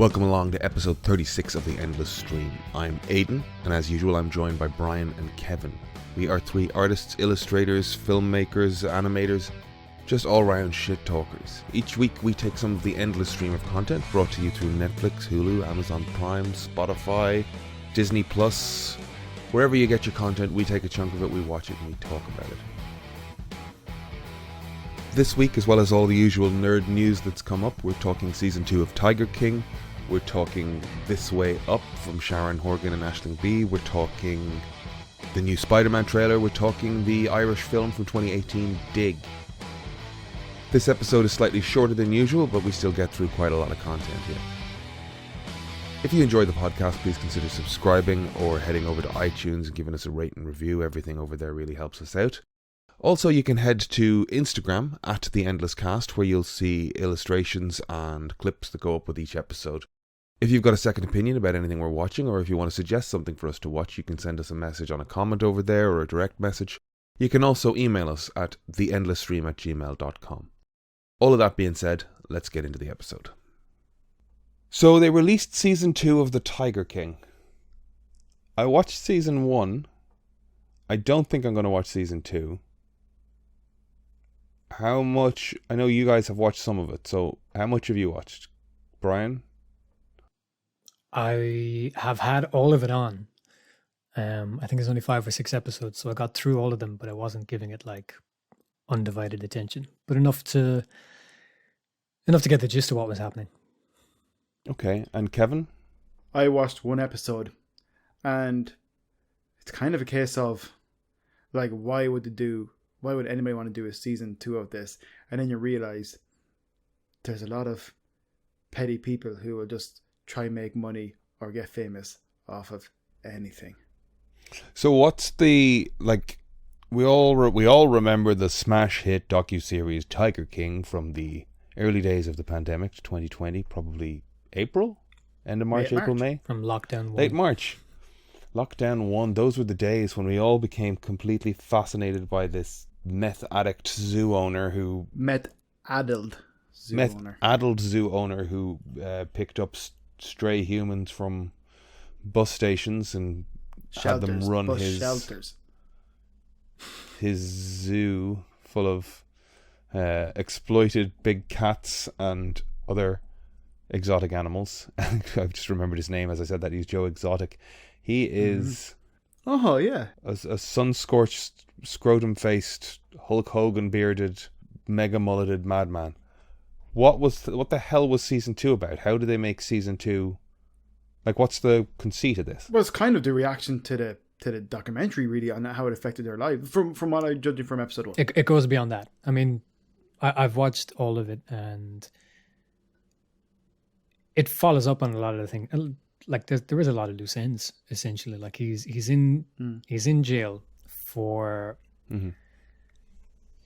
Welcome along to episode 36 of The Endless Stream. I'm Aidan, and as usual I'm joined by Brian and Kevin. We are three artists, illustrators, filmmakers, animators, just all-round shit talkers. Each week we take some of the endless stream of content brought to you through Netflix, Hulu, Amazon Prime, Spotify, Disney Plus. Wherever you get your content, we take a chunk of it, we watch it, and we talk about it. This week, as well as all the usual nerd news that's come up, we're talking Season 2 of Tiger King, we're talking This Way Up from Sharon Horgan and Aisling Bea, we're talking the new Spider-Man trailer, we're talking the Irish film from 2018, Dig. This episode is slightly shorter than usual, but we still get through quite a lot of content here. If you enjoy the podcast, please consider subscribing or heading over to iTunes and giving us a rate and review. Everything over there really helps us out. Also, you can head to Instagram at The Endless Cast, where you'll see illustrations and clips that go up with each episode. If you've got a second opinion about anything we're watching, or if you want to suggest something for us to watch, you can send us a message on a comment over there or a direct message. You can also email us at theendlessstream@gmail.com. All of that being said, let's get into the episode. So they released Season 2 of The Tiger King. I watched Season 1. I don't think I'm going to watch Season 2. How much... I know you guys have watched some of it, so how much have you watched? Brian? I have had all of it on. I think it's only 5 or 6 episodes, so I got through all of them, but I wasn't giving it like undivided attention. But enough to get the gist of what was happening. Okay, and Kevin? I watched one episode, and it's kind of a case of, like, why would anybody want to do a season 2 of this? And then you realize there's a lot of petty people who will just try and make money or get famous off of anything. So what's the, like, we all remember the smash hit docuseries Tiger King from the early days of the pandemic, 2020, probably April? End of March, April, May? From Lockdown 1. Late March. Lockdown 1, those were the days when we all became completely fascinated by this meth addict zoo owner who... Meth-addled zoo owner who picked up stray humans from bus stations and had them run his zoo full of exploited big cats and other exotic animals. I've just remembered his name as I said that. He's Joe Exotic. He is a sun-scorched, scrotum-faced, Hulk Hogan bearded, mega mulleted madman. What the hell was Season 2 about? How did they make Season 2? Like, what's the conceit of this? Well, it's kind of the reaction to the documentary, really, on how it affected their lives. From what I judged from episode 1. It goes beyond that. I mean, I've watched all of it, and it follows up on a lot of the things. Like, there is a lot of loose ends, essentially. Like, he's in jail for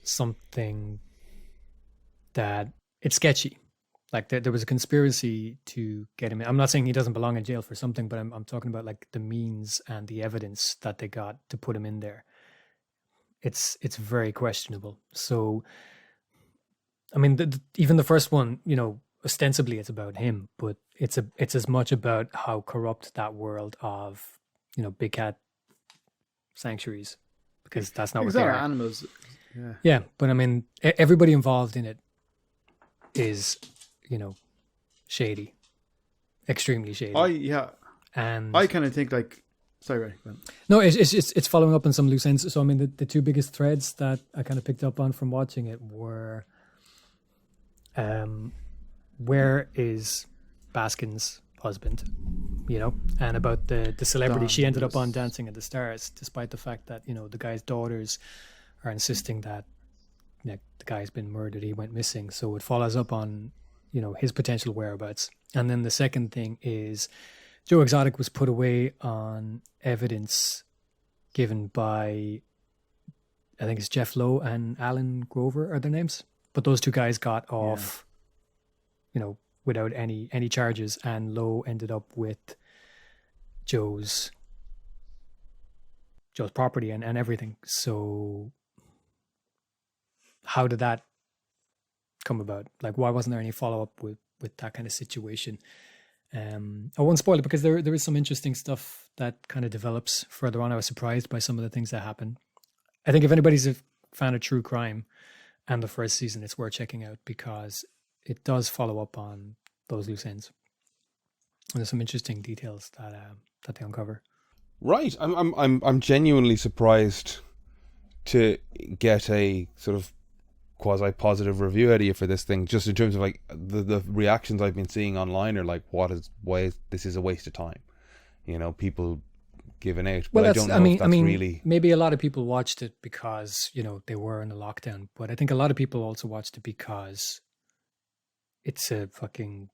something that it's sketchy. Like, there was a conspiracy to get him in. I'm not saying he doesn't belong in jail for something, but I'm talking about like the means and the evidence that they got to put him in there. It's very questionable. So, I mean, even the first one, you know, ostensibly it's about him, but it's as much about how corrupt that world of, you know, big cat sanctuaries, because that's not what they are. Animals. Yeah, but I mean, everybody involved in it is, you know, shady, extremely shady. And I kind of think, like, sorry, right. No, it's following up on some loose ends. So I mean, the two biggest threads that I kind of picked up on from watching it were, where is Baskin's husband, you know, and about the celebrity she ended up on Dancing with the Stars, despite the fact that, you know, the guy's daughters are insisting that, you know, the guy's been murdered, he went missing. So it follows up on, you know, his potential whereabouts. And then the second thing is Joe Exotic was put away on evidence given by, I think it's Jeff Lowe and Alan Grover are their names. But those two guys got off, you know, without any charges, and Lowe ended up with Joe's property and everything. So how did that come about? Like, why wasn't there any follow-up with that kind of situation? I won't spoil it because there is some interesting stuff that kind of develops further on. I was surprised by some of the things that happen. I think if anybody's a fan of true crime and the first season, it's worth checking out because it does follow up on those loose ends. And there's some interesting details that they uncover. Right, I'm genuinely surprised to get a sort of quasi positive review out of you for this thing, just in terms of like the reactions I've been seeing online are like, this is a waste of time, you know, people giving out. But Well, I don't know if that's really. maybe a lot of people watched it because, you know, they were in the lockdown, but I think a lot of people also watched it because it's a fucking,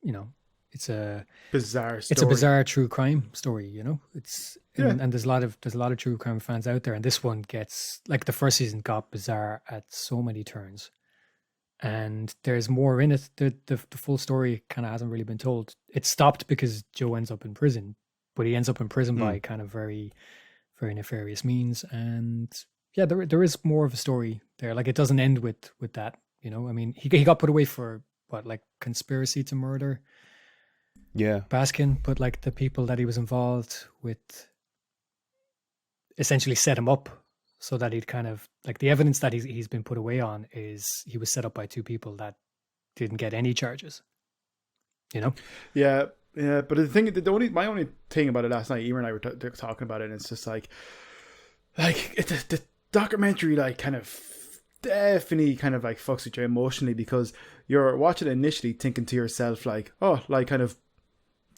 you know, it's a Bizarre story. it's a bizarre true crime story, you know. It's Yeah. and there's a lot of true crime fans out there, and this one gets, like, the first season got bizarre at so many turns, and there's more in it. The full story kind of hasn't really been told. It stopped because Joe ends up in prison, but he ends up in prison by kind of very, very nefarious means, and yeah, there is more of a story there. Like, it doesn't end with that, you know. I mean, he got put away for what, like, conspiracy to murder Yeah. Baskin, but like the people that he was involved with essentially set him up so that he'd kind of, like, the evidence that he's been put away on is he was set up by two people that didn't get any charges, you know. Yeah, but my only thing about it last night, Emer and I were talking about it, and it's just like the documentary, like, kind of definitely kind of like fucks with you emotionally, because you're watching it initially thinking to yourself like, oh, like, kind of,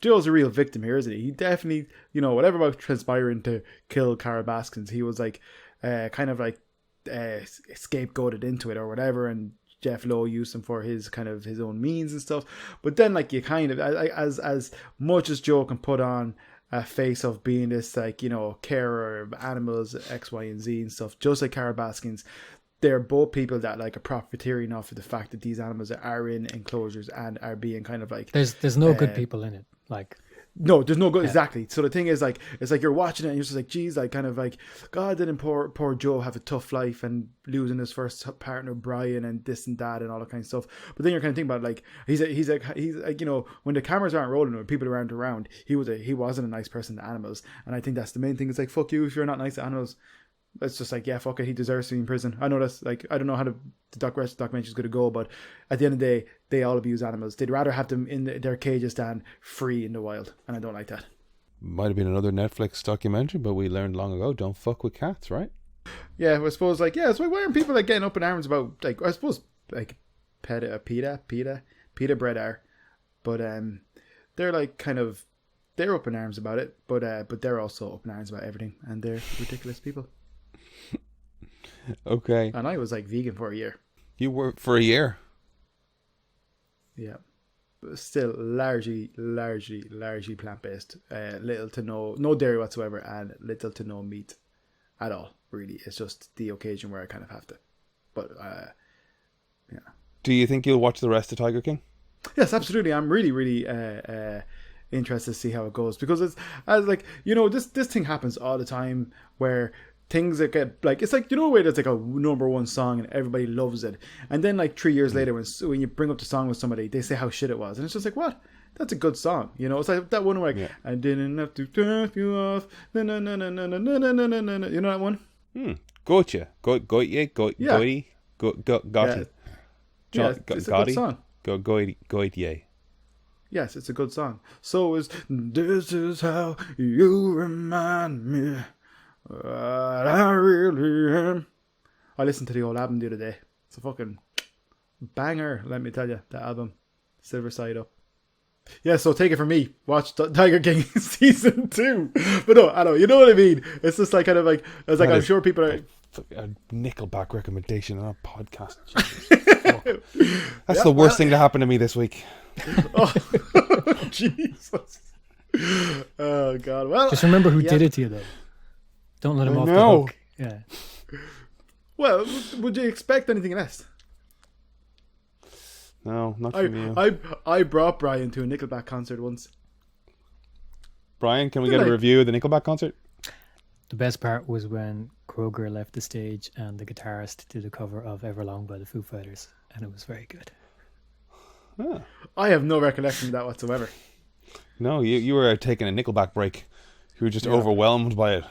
Joe's a real victim here, isn't he? He definitely, you know, whatever about transpiring to kill Carol Baskins, he was like, kind of like scapegoated into it or whatever, and Jeff Lowe used him for his kind of his own means and stuff. But then, like, you kind of, as much as Joe can put on a face of being this, like, you know, carer of animals, X, Y, and Z and stuff, just like Carol Baskins, they're both people that, like, are profiteering off of the fact that these animals are in enclosures and are being kind of like, There's no good people in it. Like, no, there's no good. Exactly. So the thing is, like, it's like you're watching it and you're just like, geez, like, kind of like, God, didn't poor Joe have a tough life and losing his first partner Brian and this and that and all that kind of stuff. But then you're kind of thinking about, like, he's like, you know, when the cameras aren't rolling or people around, he wasn't a nice person to animals. And I think that's the main thing. It's like, fuck you if you're not nice to animals. It's just like, yeah, fuck it, he deserves to be in prison. I know that's, like, I don't know how the documentary is going to go, but at the end of the day, they all abuse animals. They'd rather have them in their cages than free in the wild, and I don't like that. Might have been another Netflix documentary, but we learned long ago, don't fuck with cats, right? Yeah, I suppose, like, yeah, so why aren't people, like, getting up in arms about, like, I suppose, like, PETA bread are, but they're, like, kind of, they're up in arms about it, but they're also up in arms about everything, and they're ridiculous people. Okay. And I was, like, vegan for a year. You were for a year? Yeah. But still largely plant-based. Little to no dairy whatsoever, and little to no meat at all, really. It's just the occasion where I kind of have to. But, yeah. Do you think you'll watch the rest of Tiger King? Yes, absolutely. I'm really interested to see how it goes, because it's, as, like, you know, this thing happens all the time where things that get, like, it's like, you know, where there's like a number one song and everybody loves it, and then, like, 3 years later when you bring up the song with somebody, they say how shit it was, and it's just like, what? That's a good song, you know. It's like that one where, like, I didn't have to turn you off, na na na na na na na na na na na. You know that one? Gotcha. Got you. Yeah. Got you. Yeah, it's a good song. Got you. Yes, it's a good song. So is This Is How You Remind Me What I Really Am. I listened to the old album the other day. It's a fucking banger, let me tell you, the album. Silver Side Up. Yeah, so take it from me. Watch Tiger King season 2. But no, I know, you know what I mean. It's just like, kind of like, it's like, I'm sure people are... A Nickelback recommendation on our podcast. That's the worst thing to happen to me this week. Oh, Jesus. Oh, God. Well, just remember who did it to you, though. Don't let him off the hook. Yeah. Well, would you expect anything less? No, not from you. I brought Brian to a Nickelback concert once. Brian, can we get a review of the Nickelback concert? The best part was when Kroger left the stage and the guitarist did a cover of Everlong by the Foo Fighters, and it was very good. I have no recollection of that whatsoever. No, you were taking a Nickelback break. You were just overwhelmed by it.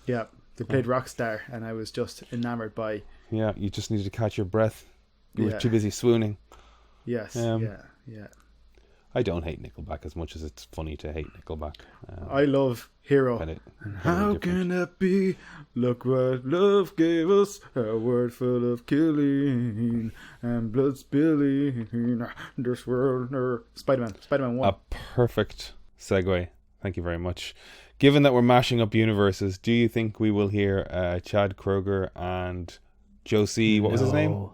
Yeah, they played Rockstar, and I was just enamored by. Yeah, you just needed to catch your breath. You were too busy swooning. Yes, yeah. I don't hate Nickelback as much as it's funny to hate Nickelback. I love Hero. And how can that be? Look what love gave us, a world full of killing and blood spilling. This world, Spider-Man 1. A perfect segue. Thank you very much. Given that we're mashing up universes, do you think we will hear Chad Kroeger and Josie? What was his name?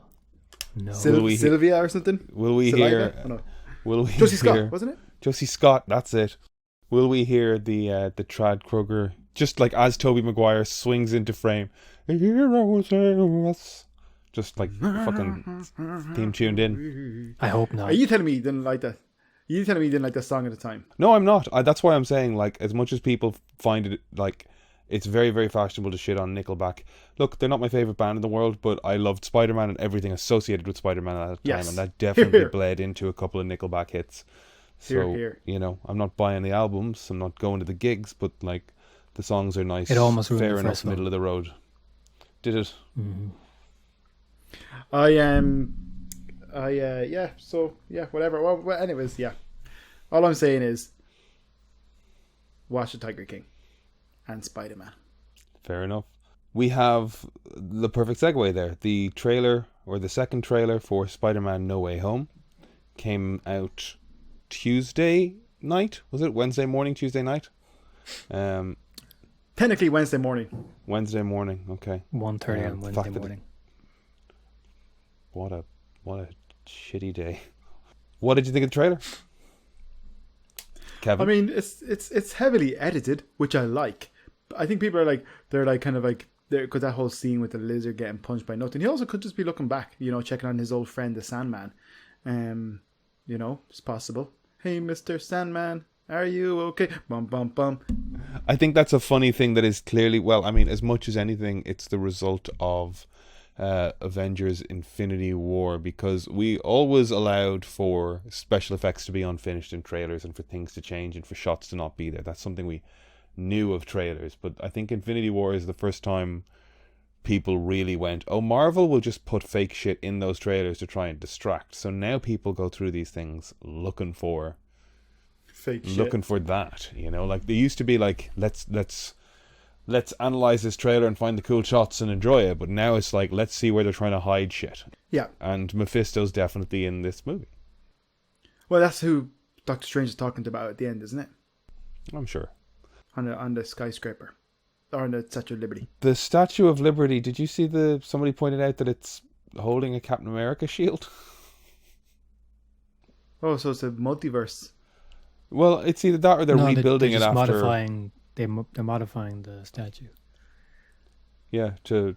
No. Sylvia or something? Will we hear? Will we Josie hear, Scott, wasn't it? Josie Scott, that's it. Will we hear the Chad Kroeger, just like as Tobey Maguire swings into frame, heroes, just like fucking theme tuned in? I hope not. Are you telling me you didn't like that? You telling me you didn't like that song at the time? No, I'm not. That's why I'm saying, like, as much as people find it, like, it's very, very fashionable to shit on Nickelback. Look, they're not my favourite band in the world, but I loved Spider-Man and everything associated with Spider-Man at that time, and that definitely bled into a couple of Nickelback hits. So, you know, I'm not buying the albums, I'm not going to the gigs, but, like, the songs are nice. It almost ruined fair the enough, festival. middle of the road. Did it? Mm-hmm. Whatever. Well, anyways, yeah. All I'm saying is, watch the Tiger King and Spider-Man. Fair enough. We have the perfect segue there. The trailer, or the second trailer for Spider-Man No Way Home, came out Tuesday night. Was it Wednesday morning, Tuesday night? Technically Wednesday morning. Wednesday morning, okay. 1:30 on Wednesday morning. What a shitty day. What did you think of the trailer, Kevin? I mean, it's heavily edited, which I like. I think people are because that whole scene with the lizard getting punched by nothing. He also could just be looking back, you know, checking on his old friend the Sandman. You know, it's possible. Hey, Mr. Sandman, are you okay? Bum bum bum. I think that's a funny thing that is clearly, well, I mean, as much as anything, it's the result of Avengers Infinity War, because we always allowed for special effects to be unfinished in trailers and for things to change and for shots to not be there. That's something we knew of trailers, but I think Infinity War is the first time people really went, oh, Marvel will just put fake shit in those trailers to try and distract. So now people go through these things looking for fake shit. Looking for that, you know, like they used to be like, let's analyze this trailer and find the cool shots and enjoy it, but now it's like, let's see where they're trying to hide shit. Yeah. And Mephisto's definitely in this movie. Well, that's who Doctor Strange is talking about at the end, isn't it? I'm sure. On the skyscraper. Or on the Statue of Liberty. The Statue of Liberty, did you see somebody pointed out that it's holding a Captain America shield? Oh, so it's a multiverse. Well, it's either that or they're rebuilding it after. They're modifying the statue. Yeah, to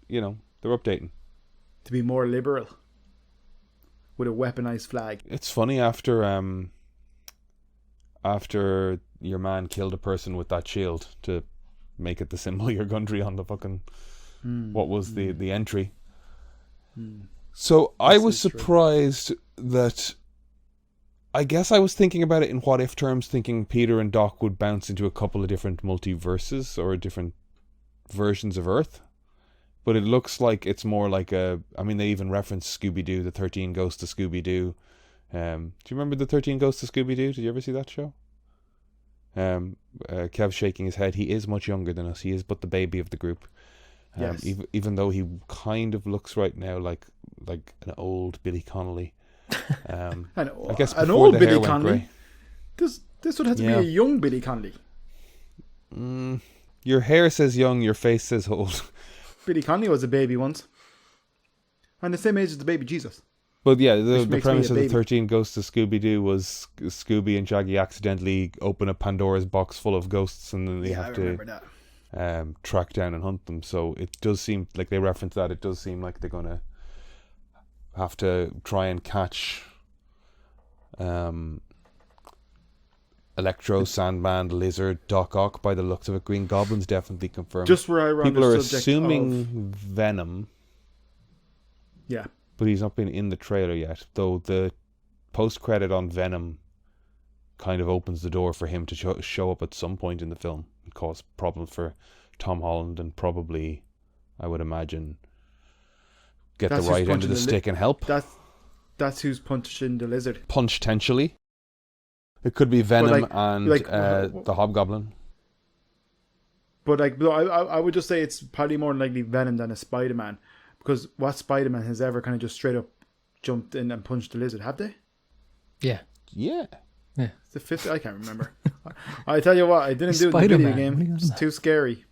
you know, they're updating. To be more liberal. With a weaponized flag. It's funny after your man killed a person with that shield to make it the symbol of your country on the fucking what was the entry. So I was surprised that, I guess I was thinking about it in what if terms, thinking Peter and Doc would bounce into a couple of different multiverses or different versions of Earth. But it looks like it's more like they even reference Scooby-Doo, the 13 Ghosts of Scooby-Doo. Do you remember the 13 Ghosts of Scooby-Doo? Did you ever see that show? Kev shaking his head. He is much younger than us. He is but the baby of the group. Yes. Even though he kind of looks right now like an old Billy Connolly. I guess an old the hair Billy went Connolly. grey. This would have to be a young Billy Connolly. Your hair says young, your face says old. Billy Connolly was a baby once. And the same age as the baby Jesus. But yeah, the makes premise me a of the 13 Ghosts of Scooby-Doo was Scooby and Shaggy accidentally open a Pandora's box full of ghosts, and then they have to track down and hunt them. So it does seem like they reference that. It does seem like they're going to have to try and catch Electro, Sandman, Lizard, Doc Ock. By the looks of it, Green Goblin's definitely confirmed. Just where I run people are assuming Venom. Yeah. But he's not been in the trailer yet, though the post-credit on Venom kind of opens the door for him to show up at some point in the film and cause problems for Tom Holland, and probably, I would imagine, get That's the who's right end of the punching stick and help. That's who's punching the lizard. Potentially. It could be Venom and the Hobgoblin. But I would just say it's probably more likely Venom than a Spider-Man, because what Spider-Man has ever kind of just straight up jumped in and punched the lizard? Have they? Yeah. Yeah. The fifth, I can't remember. I tell you what, I didn't do it in the video game. It's too scary.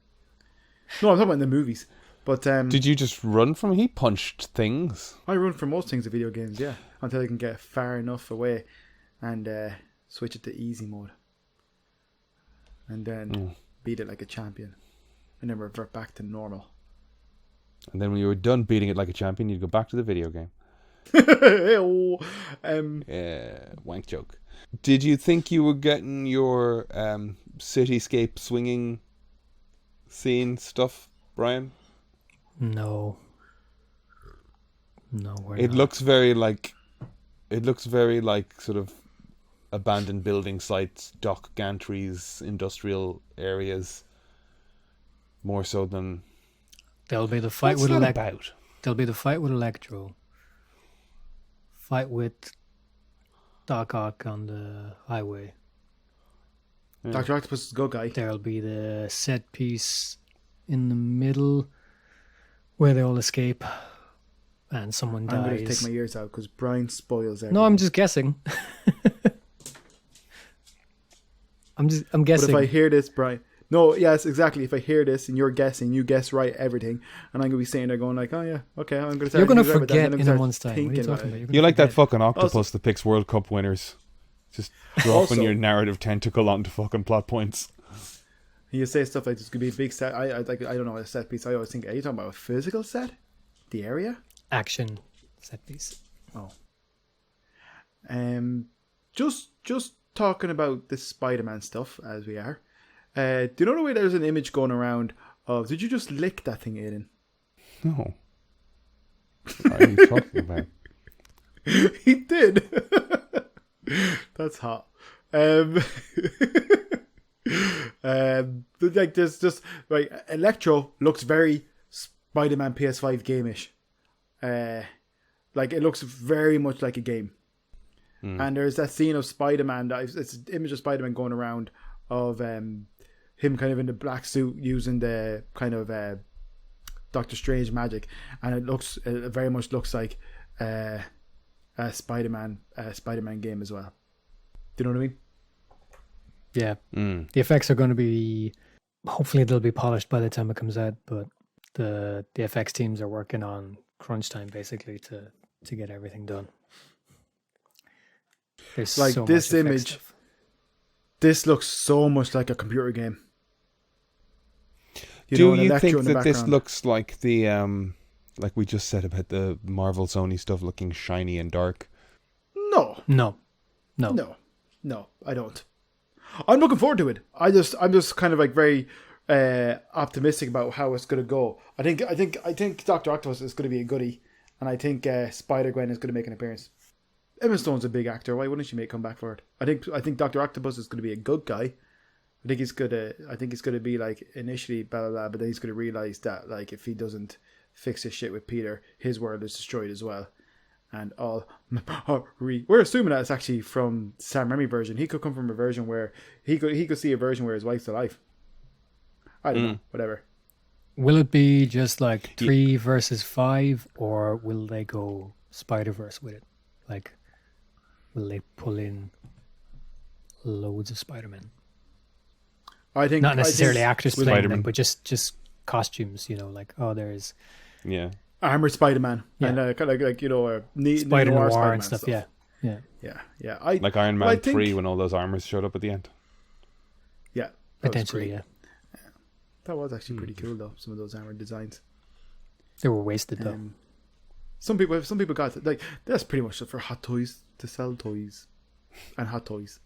No, I'm talking about in the movies. But did you just run from him? He punched things. I run from most things in video games, yeah, until I can get far enough away and switch it to easy mode, and then beat it like a champion, and then revert back to normal. And then when you were done beating it like a champion, you'd go back to the video game. Wank joke. Did you think you were getting your cityscape swinging scene stuff, Brian? No, it looks very like sort of abandoned building sites, dock gantries, industrial areas, more so than. There'll be the fight with There'll be the fight with Electro. Fight with Doc Ock on the highway. Yeah. Dr. Octopus is a good guy. There'll be the set piece in the middle where they all escape and someone dies. I'm going to take my ears out because Brian spoils everything. No, I'm just guessing. I'm guessing. But if I hear this, Brian... No, yes, exactly. If I hear this and you're guessing, you guess right everything, and I'm going to be sitting there going like, oh yeah, okay, I'm going to... You're going to forget in a month's time. What are you talking about? You're like that fucking octopus that picks World Cup winners. Just dropping your narrative tentacle onto fucking plot points. You say stuff like this could be a big set. I don't know, a set piece. I always think, are you talking about a physical set? The area? Action set piece. Oh. Just talking about this Spider-Man stuff as we are. Do you know the way there's an image going around of, did you just lick that thing, Aiden? No. What are you talking about? He did. That's hot. Like there's just like Electro looks very Spider-Man PS5 game-ish. Like it looks very much like a game. And there's that scene of Spider-Man, it's an image of Spider-Man going around of him kind of in the black suit using the kind of Doctor Strange magic, and it very much looks like a Spider-Man game as well. Do you know what I mean? Yeah. The effects are going to be, hopefully they'll be polished by the time it comes out, but the FX teams are working on crunch time basically to get everything done. There's like so this much image stuff. This looks so much like a computer game. Do you think that this looks like the like we just said about the Marvel Sony stuff looking shiny and dark? No, I don't. I'm looking forward to it. I'm just kind of like very optimistic about how it's going to go. I think Dr. Octopus is going to be a goodie, and I think Spider-Gwen is going to make an appearance. Emma Stone's a big actor. Why wouldn't she come back for it? I think Dr. Octopus is going to be a good guy. I think he's gonna be like initially blah blah blah, but then he's gonna realize that like if he doesn't fix his shit with Peter, his world is destroyed as well. And we're assuming that it's actually from Sam Raimi version. He could come from a version where he could see a version where his wife's alive. I don't know, whatever. Will it be just like 3 versus 5, or will they go Spider-Verse with it? Like, will they pull in loads of Spider-Man? I think not necessarily actors playing them, but just costumes. Like there's armored Spider-Man and like Spider Noir and stuff. Yeah. Like Iron Man 3 when all those armors showed up at the end. Yeah, potentially. Yeah, that was actually pretty cool though. Some of those armored designs. They were wasted though. Some people got like that's pretty much for Hot Toys to sell toys and Hot Toys.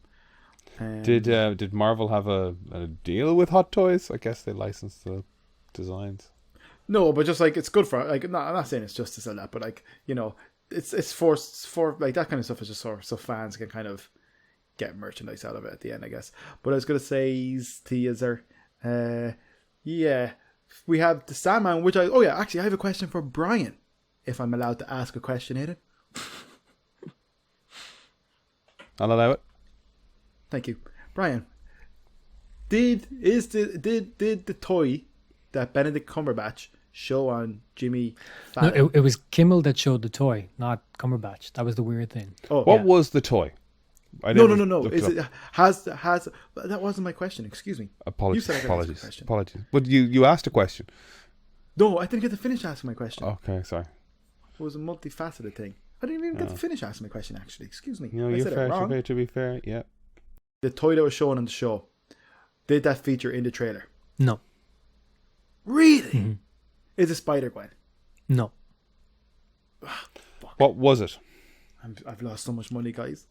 Did Marvel have a deal with Hot Toys? I guess they licensed the designs. No, but just like it's good for like. No, I'm not saying it's just to sell that, but like it's for like that kind of stuff is just so fans can kind of get merchandise out of it at the end, I guess. But I was going to say to you, yeah, we have the Sandman, which actually I have a question for Brian, if I'm allowed to ask a question, Aidan. I'll allow it. Thank you. Brian, did the toy that Benedict Cumberbatch show on Jimmy Fallon? No, it was Kimmel that showed the toy, not Cumberbatch. That was the weird thing. Oh, What was the toy? No. Is it has that wasn't my question? Excuse me. Apologies. You said I could ask a question. Apologies. But you asked a question. No, I didn't get to finish asking my question. Okay, sorry. It was a multifaceted thing. I didn't even get to finish asking my question, actually. Excuse me. No, I you're said fair. it wrong. To be fair, yeah. The toy that was shown on the show, did that feature in the trailer? No. Really? Mm-hmm. Is it Spider-Gwen? No. What was it? I've lost so much money, guys.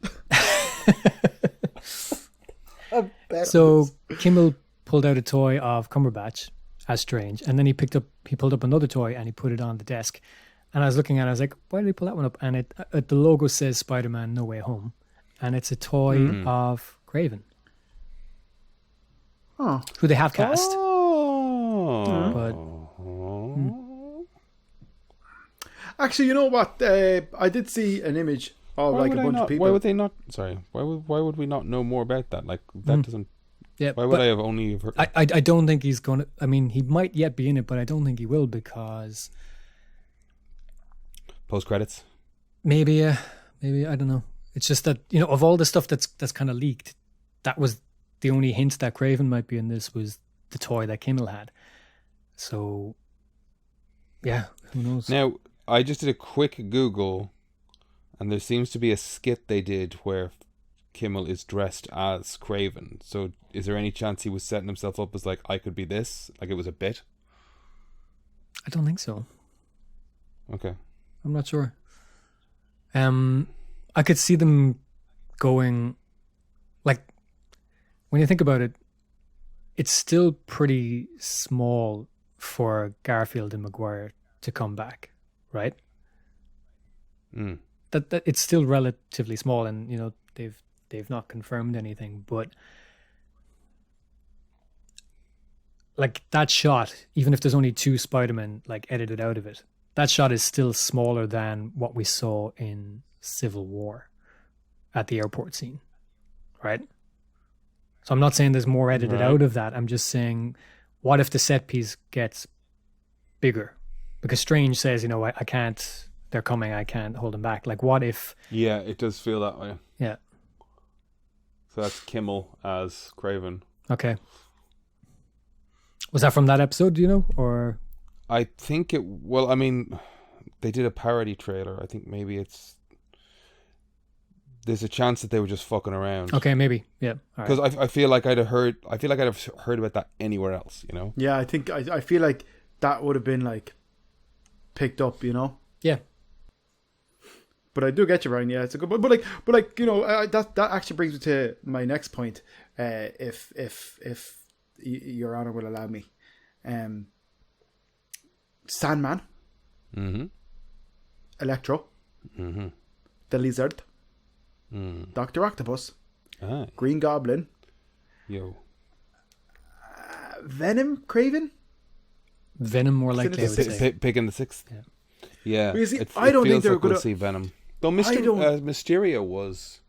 So Kimmel pulled out a toy of Cumberbatch as Strange, and then he pulled up another toy and he put it on the desk. And I was looking at it, I was like, why did he pull that one up? And the logo says Spider-Man No Way Home, and it's a toy of Craven, who they have cast. Oh. But Actually, you know what? I did see an image of a bunch of people. Why would they not? Sorry. Why would we not know more about that? Like that doesn't. yeah, Why would I have only heard? I don't think he's going to. I mean, he might yet be in it, but I don't think he will because Post credits. maybe I don't know. It's just that, of all the stuff that's kind of leaked, that was the only hint that Craven might be in this was the toy that Kimmel had. So, yeah, who knows? Now, I just did a quick Google, and there seems to be a skit they did where Kimmel is dressed as Craven. So, is there any chance he was setting himself up as like, I could be this? Like it was a bit? I don't think so. Okay. I'm not sure. I could see them going, like, when you think about it, it's still pretty small for Garfield and Maguire to come back, right? That it's still relatively small, and they've not confirmed anything, but like that shot, even if there's only 2 Spider-Men like edited out of it, that shot is still smaller than what we saw in Civil War at the airport scene, right? So I'm not saying there's more edited out of that. I'm just saying, what if the set piece gets bigger? Because Strange says, I can't, they're coming, I can't hold them back. Like, what if... Yeah, it does feel that way. Yeah. So that's Kimmel as Craven. Okay. Was that from that episode, do you know? Or... I think they did a parody trailer. I think maybe there's a chance that they were just fucking around. Okay, maybe. Yeah. Because I feel like I'd have heard about that anywhere else, Yeah, I think I feel like that would have been like picked up, Yeah. But I do get you, Ryan. Yeah, it's a good, but that actually brings me to my next point. If Your Honor will allow me, Sandman, Electro, the Lizard, Dr. Octopus, Green Goblin, Venom, Craven. Venom, more likely. I would say. Picking the 6th. Yeah. You see, I don't think they're going to see Venom. Though Mysterio was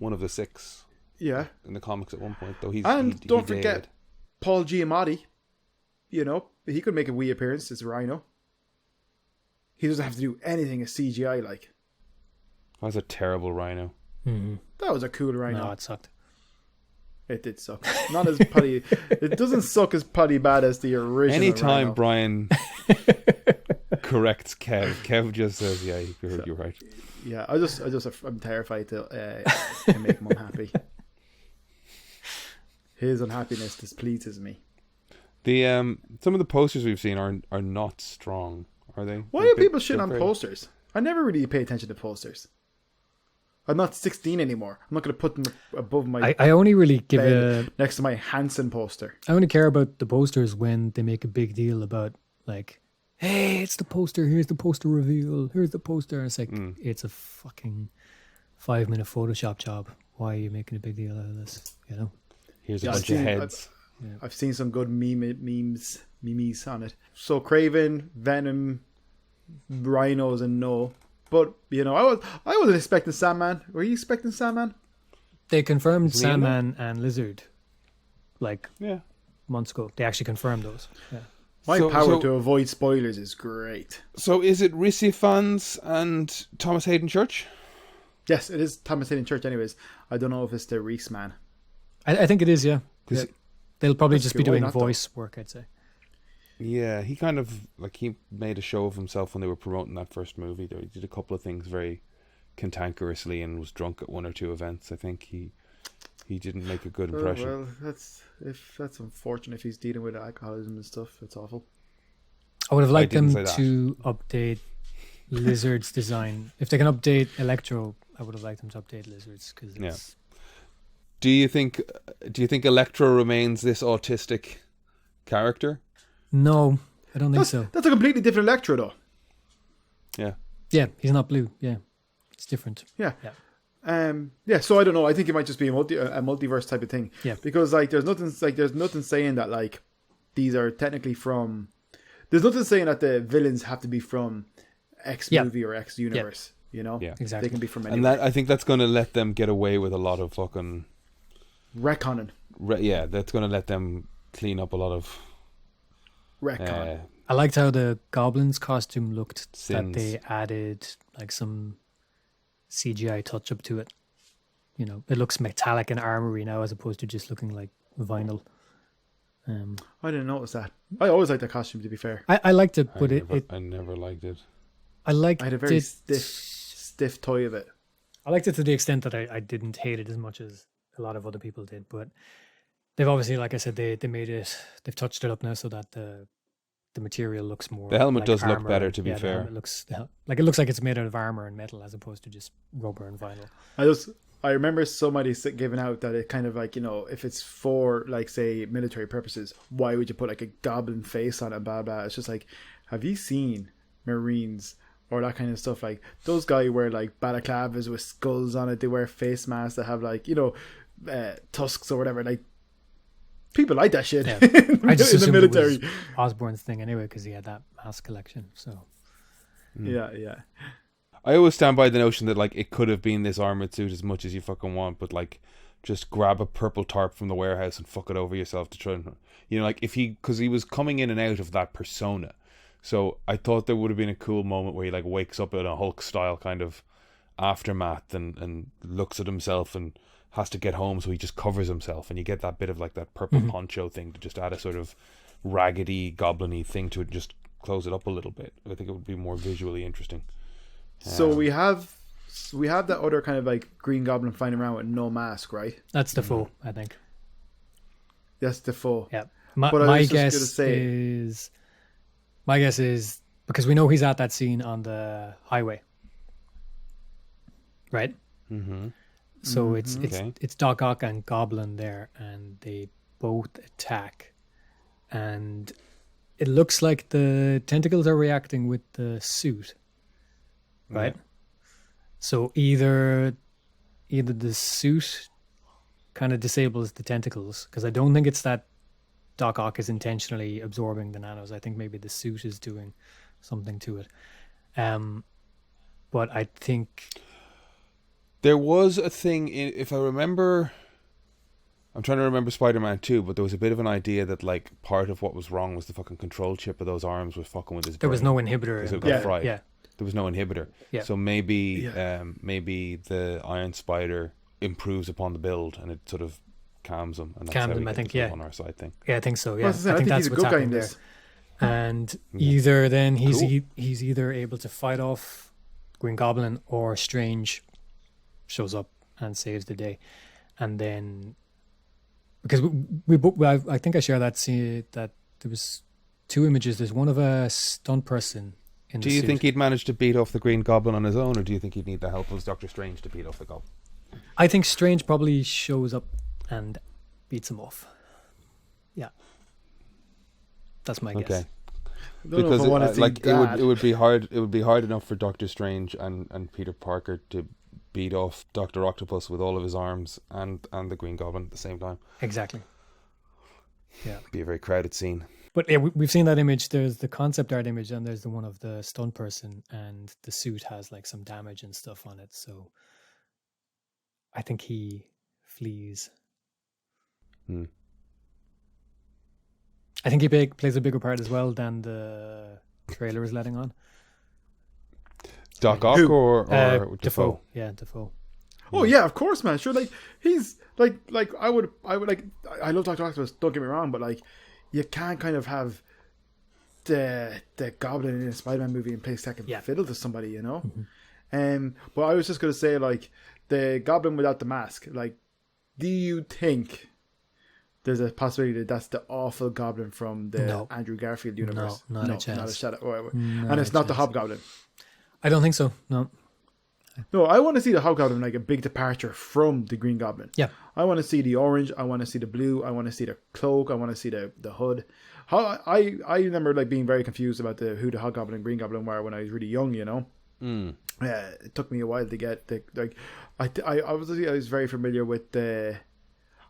one of the 6. Yeah. In the comics at one point, though don't forget Paul Giamatti. He could make a wee appearance as Rhino. He doesn't have to do anything as CGI like. That was a terrible Rhino. Mm-hmm. That was a cool Rhino. No, it sucked. It did suck. Not as putty. It doesn't suck as putty bad as the original. Anytime Rhino. Brian corrects Kev just says, "Yeah, you're right." Yeah, I'm terrified to make him unhappy. His unhappiness displeases me. The some of the posters we've seen are not strong, are they? Why are people shitting on posters? I never really pay attention to posters. I'm not 16 anymore. I'm not going to put them above my. I only really give next to my Hanson poster. I only care about the posters when they make a big deal about, like, hey, it's the poster. Here's the poster reveal. Here's the poster. And it's like it's a fucking 5-minute Photoshop job. why are you making a big deal out of this? You know. Here's a Yeah, bunch of heads. I've seen some good memes on it. So Craven, Venom, Rhinos, and No. But I wasn't expecting Sandman. Were you expecting Sandman? They confirmed Is he in Sandman and Lizard like Yeah. months ago. They actually confirmed those. Yeah. My So- power so- to avoid spoilers is great. So is it Ricci fans and Thomas Hayden Church? Yes, it is Thomas Hayden Church. Anyways, I don't know if it's the Reese man. I think it is. Yeah. 'Cause- They'll probably That's just good. be Why doing not, though? voice work, I'd say. Yeah, he kind of he made a show of himself when they were promoting that first movie. He did a couple of things very cantankerously and was drunk at one or two events. I think he didn't make a good impression. Well, that's unfortunate if he's dealing with alcoholism and stuff. It's awful. I would have liked didn't them say that. to update Lizard's design. If they can update Electro, I would have liked them to update Lizard's because Yeah. Do you think Electro remains this autistic character? No, I don't think so. That's a completely different Electro, though. Yeah. Yeah, he's not blue. Yeah, it's different. Yeah. Yeah. So I don't know. I think it might just be a multiverse type of thing. Yeah. Because there's nothing saying that these are technically from. There's nothing saying that the villains have to be from X Yeah. movie or X universe. You know. Yeah. Exactly. They can be from And anywhere. I think that's going to let them get away with a lot of fucking. Retconning. That's going to let them clean up a lot of. Retcon. I liked how the Goblin's costume looked. Sins. That they added like some CGI touch up to it. You know, it looks metallic and armory now as opposed to just looking like vinyl. I didn't notice that. I always liked the costume. To be fair, I liked it, but I never liked it. I liked I had a very it. stiff toy of it. I liked it to the extent that I didn't hate it as much as a lot of other people did. But they've obviously, like I said, they made it. They've touched it up now so that the material looks more. The helmet like does look armor. better, to be Yeah, the fair. helmet looks like it looks like it's made out of armor and metal as opposed to just rubber and vinyl. I remember somebody giving out that it kind of if it's for say military purposes, why would you put a goblin face on it? Blah blah. It's just have you seen Marines or that kind of stuff? Those guys wear balaclavas with skulls on it. They wear face masks that have tusks or whatever. People like that shit Yeah. in I just the assumed military. it was Osborne's thing anyway because he had that mask collection. So Yeah. I always stand by the notion that it could have been this armored suit as much as you fucking want, but just grab a purple tarp from the warehouse and fuck it over yourself to try and because he was coming in and out of that persona. So I thought there would have been a cool moment where he wakes up in a Hulk style kind of aftermath and looks at himself and has to get home, so he just covers himself, and you get that bit of that purple poncho thing to just add a sort of raggedy goblin-y thing to it, just close it up a little bit. I think it would be more visually interesting. So we have that other kind of Green Goblin flying around with no mask, right? that's Defoe, I think. That's Defoe. Yeah. But I My was just guess gonna say- is because we know he's at that scene on the highway, right? Mm-hmm. So it's Okay. it's Doc Ock and Goblin there, and they both attack, and it looks like the tentacles are reacting with the suit, right? Yeah. So either the suit kind of disables the tentacles, because I don't think it's that Doc Ock is intentionally absorbing the nanos. I think maybe the suit is doing something to it. But I think There was a thing, if I remember, I'm trying to remember Spider-Man 2, but there was a bit of an idea that part of what was wrong was the fucking control chip of those arms was fucking with his there was brain. no inhibitor. Because it in got that. fried. Yeah. There was no inhibitor. Yeah. So maybe the Iron Spider improves upon the build and it sort of calms him. And that's Calms how he him, I gets think, the yeah. on our side thing. Yeah, I think so. Yeah, Well, as I I think that's he's a what's good guy in happening there. this. And Yeah. either then he's Cool. he's either able to fight off Green Goblin, or Strange shows up and saves the day. And then because I think I share that scene that there was two images. There's one of a stunt person in Do the you suit. think he'd manage to beat off the Green Goblin on his own, or do you think he'd need the help of Doctor Strange to beat off the Goblin? I think Strange probably shows up and beats him off. Yeah, that's my guess. Okay. I don't know Because if I want to see it that. would be hard. It would be hard enough for Doctor Strange and Peter Parker to beat off Dr. Octopus with all of his arms and the Green Goblin at the same time. Exactly. Yeah. Be a very crowded scene. But yeah, we've seen that image. There's the concept art image, and there's the one of the stunt person, and the suit has like some damage and stuff on it. So I think he flees. I think he plays a bigger part as well than the trailer is letting on. Doc Ock or Defoe? Yeah, Defoe. Oh yeah, of course, man. Sure, like he's like I would like I love Dr. Octopus. Don't get me wrong, but like you can't kind of have the Goblin in a Spider-Man movie and play second fiddle to somebody, you know. But I was just gonna say, like, the Goblin without the mask. Like, do you think there's a possibility that that's the awful Goblin from the Andrew Garfield universe? No, not a chance. Not a shadow. And it's not the Hobgoblin. I don't think so. No, I want to see the Hobgoblin like a big departure from the Green Goblin. Yeah. I want to see the orange. I want to see the blue. I want to see the cloak. I want to see the hood. I remember like being very confused about who the Hobgoblin and Green Goblin were when I was really young, you know. It took me a while to get I was very familiar with the.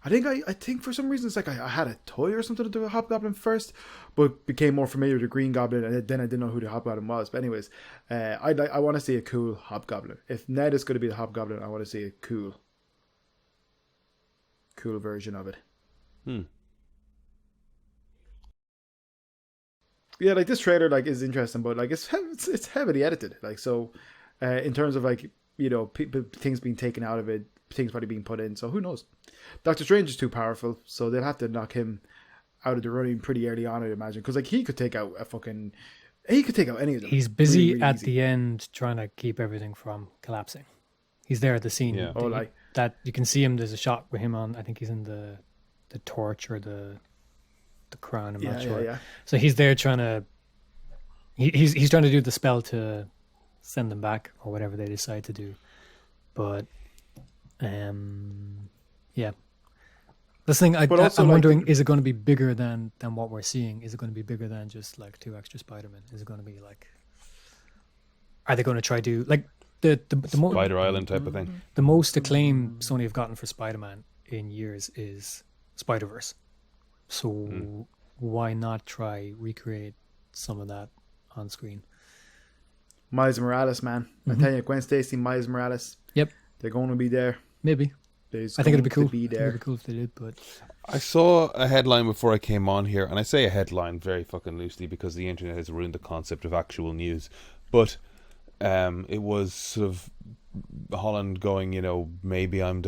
I think for some reason it's like I had a toy or something to do with Hobgoblin first, but became more familiar with the Green Goblin, and then I didn't know who the Hobgoblin was. But anyways, I want to see a cool Hobgoblin. If Ned is going to be the Hobgoblin, I want to see a cool version of it. Yeah, like this trailer like is interesting, but like it's heavily edited. Like so, in terms of like, you know, things being taken out of it, things probably being put in. So who knows? Doctor Strange is too powerful, so they'll have to knock him out of the running pretty early on, I'd imagine, because like he could take out any of them. He's busy really at the end trying to keep everything from collapsing. He's there at the scene. Yeah. That you can see him. There's a shot with him on. I think he's in the torch or the crown. I'm not sure. Yeah. So he's there trying to. He's trying to do the spell to send them back or whatever they decide to do, but yeah. This thing I'm wondering, is it going to be bigger than what we're seeing? Is it going to be bigger than just like 2 extra Spider-Men? Is it going to be like, are they going to try to like the Spider Island type of thing? The most acclaim Sony have gotten for Spider-Man in years is Spider-Verse. So why not try recreate some of that on screen? Miles Morales, man. I'm telling you, Gwen Stacy, Miles Morales. Yep. They're going to be there. Maybe. I think it'd be cool. It'd be cool if they did, but I saw a headline before I came on here, and I say a headline very fucking loosely because the internet has ruined the concept of actual news. But it was sort of Holland going, you know, maybe I'm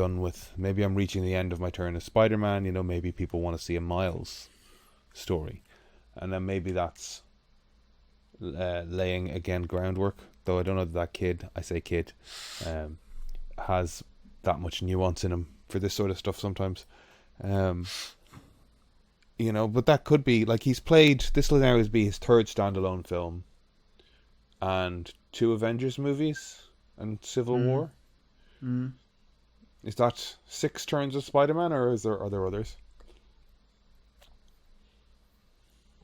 reaching the end of my turn as Spider-Man, you know, maybe people want to see a Miles story. And then maybe that's laying again groundwork, though I don't know that kid has that much nuance in him for this sort of stuff sometimes. You know, but that could be like this will now be his 3rd standalone film and 2 Avengers movies and Civil War. Is that 6 turns of Spider-Man, or are there others?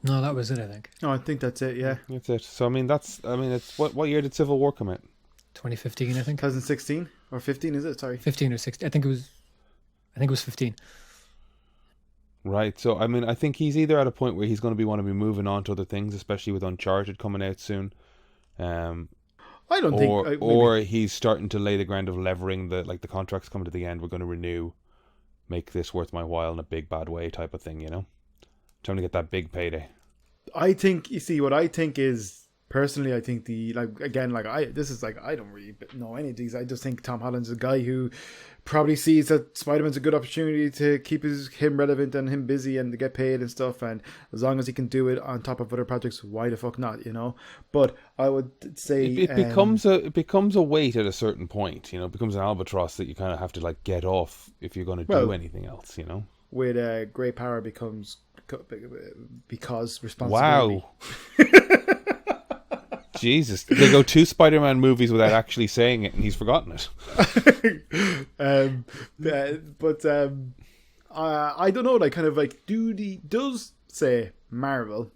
No, that was it, I think. No, I think that's it, yeah. That's it. So it's what year did Civil War come out? 2015, I think. 2016 or 15, is it? Sorry. 15 or 16. I think it was 15. Right. So I think he's either at a point where he's going to want to be moving on to other things, especially with Uncharted coming out soon. I don't think or he's starting to lay the ground of levering the contracts coming to the end, we're going to renew, make this worth my while in a big bad way type of thing, you know? Trying to get that big payday. I think, you see, what I think is, personally, I think I don't really know any of these. I just think Tom Holland's a guy who probably sees that Spider-Man's a good opportunity to keep him relevant and him busy and to get paid and stuff. And as long as he can do it on top of other projects, why the fuck not, you know? But I would say it becomes a weight at a certain point, you know. It becomes an albatross that you kind of have to like get off if you're going to do anything else, you know. With great power becomes because responsibility. Wow. Jesus, they go 2 Spider-Man movies without actually saying it, and he's forgotten it. I don't know. Like, kind of like, does say Marvel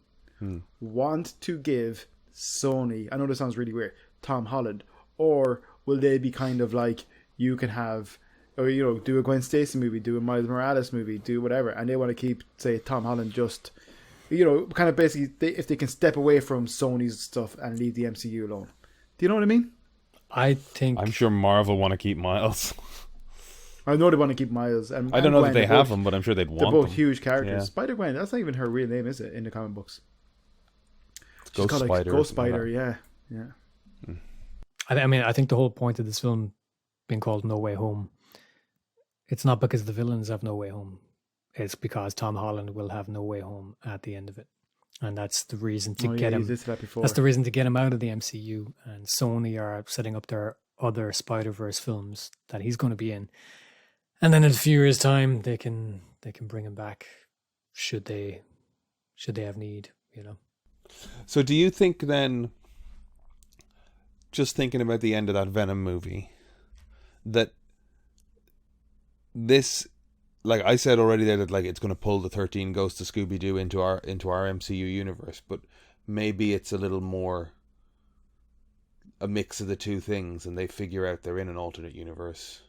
want to give Sony? I know this sounds really weird. Tom Holland, or will they be kind of like, you can have, or do a Gwen Stacy movie, do a Miles Morales movie, do whatever, and they want to keep, say, Tom Holland just, kind of basically, if they can step away from Sony's stuff and leave the MCU alone. Do you know what I mean? I'm sure Marvel want to keep Miles. I know they want to keep Miles. And I don't know Gwen, that they have them, but I'm sure they'd want them. They're both huge characters. Yeah. Spider-Gwen, that's not even her real name, is it, in the comic books? She's Ghost called, Spider. Ghost Spider, yeah. I think the whole point of this film being called No Way Home, it's not because the villains have no way home. It's because Tom Holland will have no way home at the end of it. And that's the reason to get him. That's the reason to get him out of the MCU. And Sony are setting up their other Spider-Verse films that he's going to be in. And then in a few years' time, they can bring him back should they have need, So do you think then, just thinking about the end of that Venom movie, that this, like I said already there, that like it's going to pull the 13 Ghosts of Scooby-Doo into our MCU universe, but maybe it's a little more a mix of the two things, and they figure out they're in an alternate universe,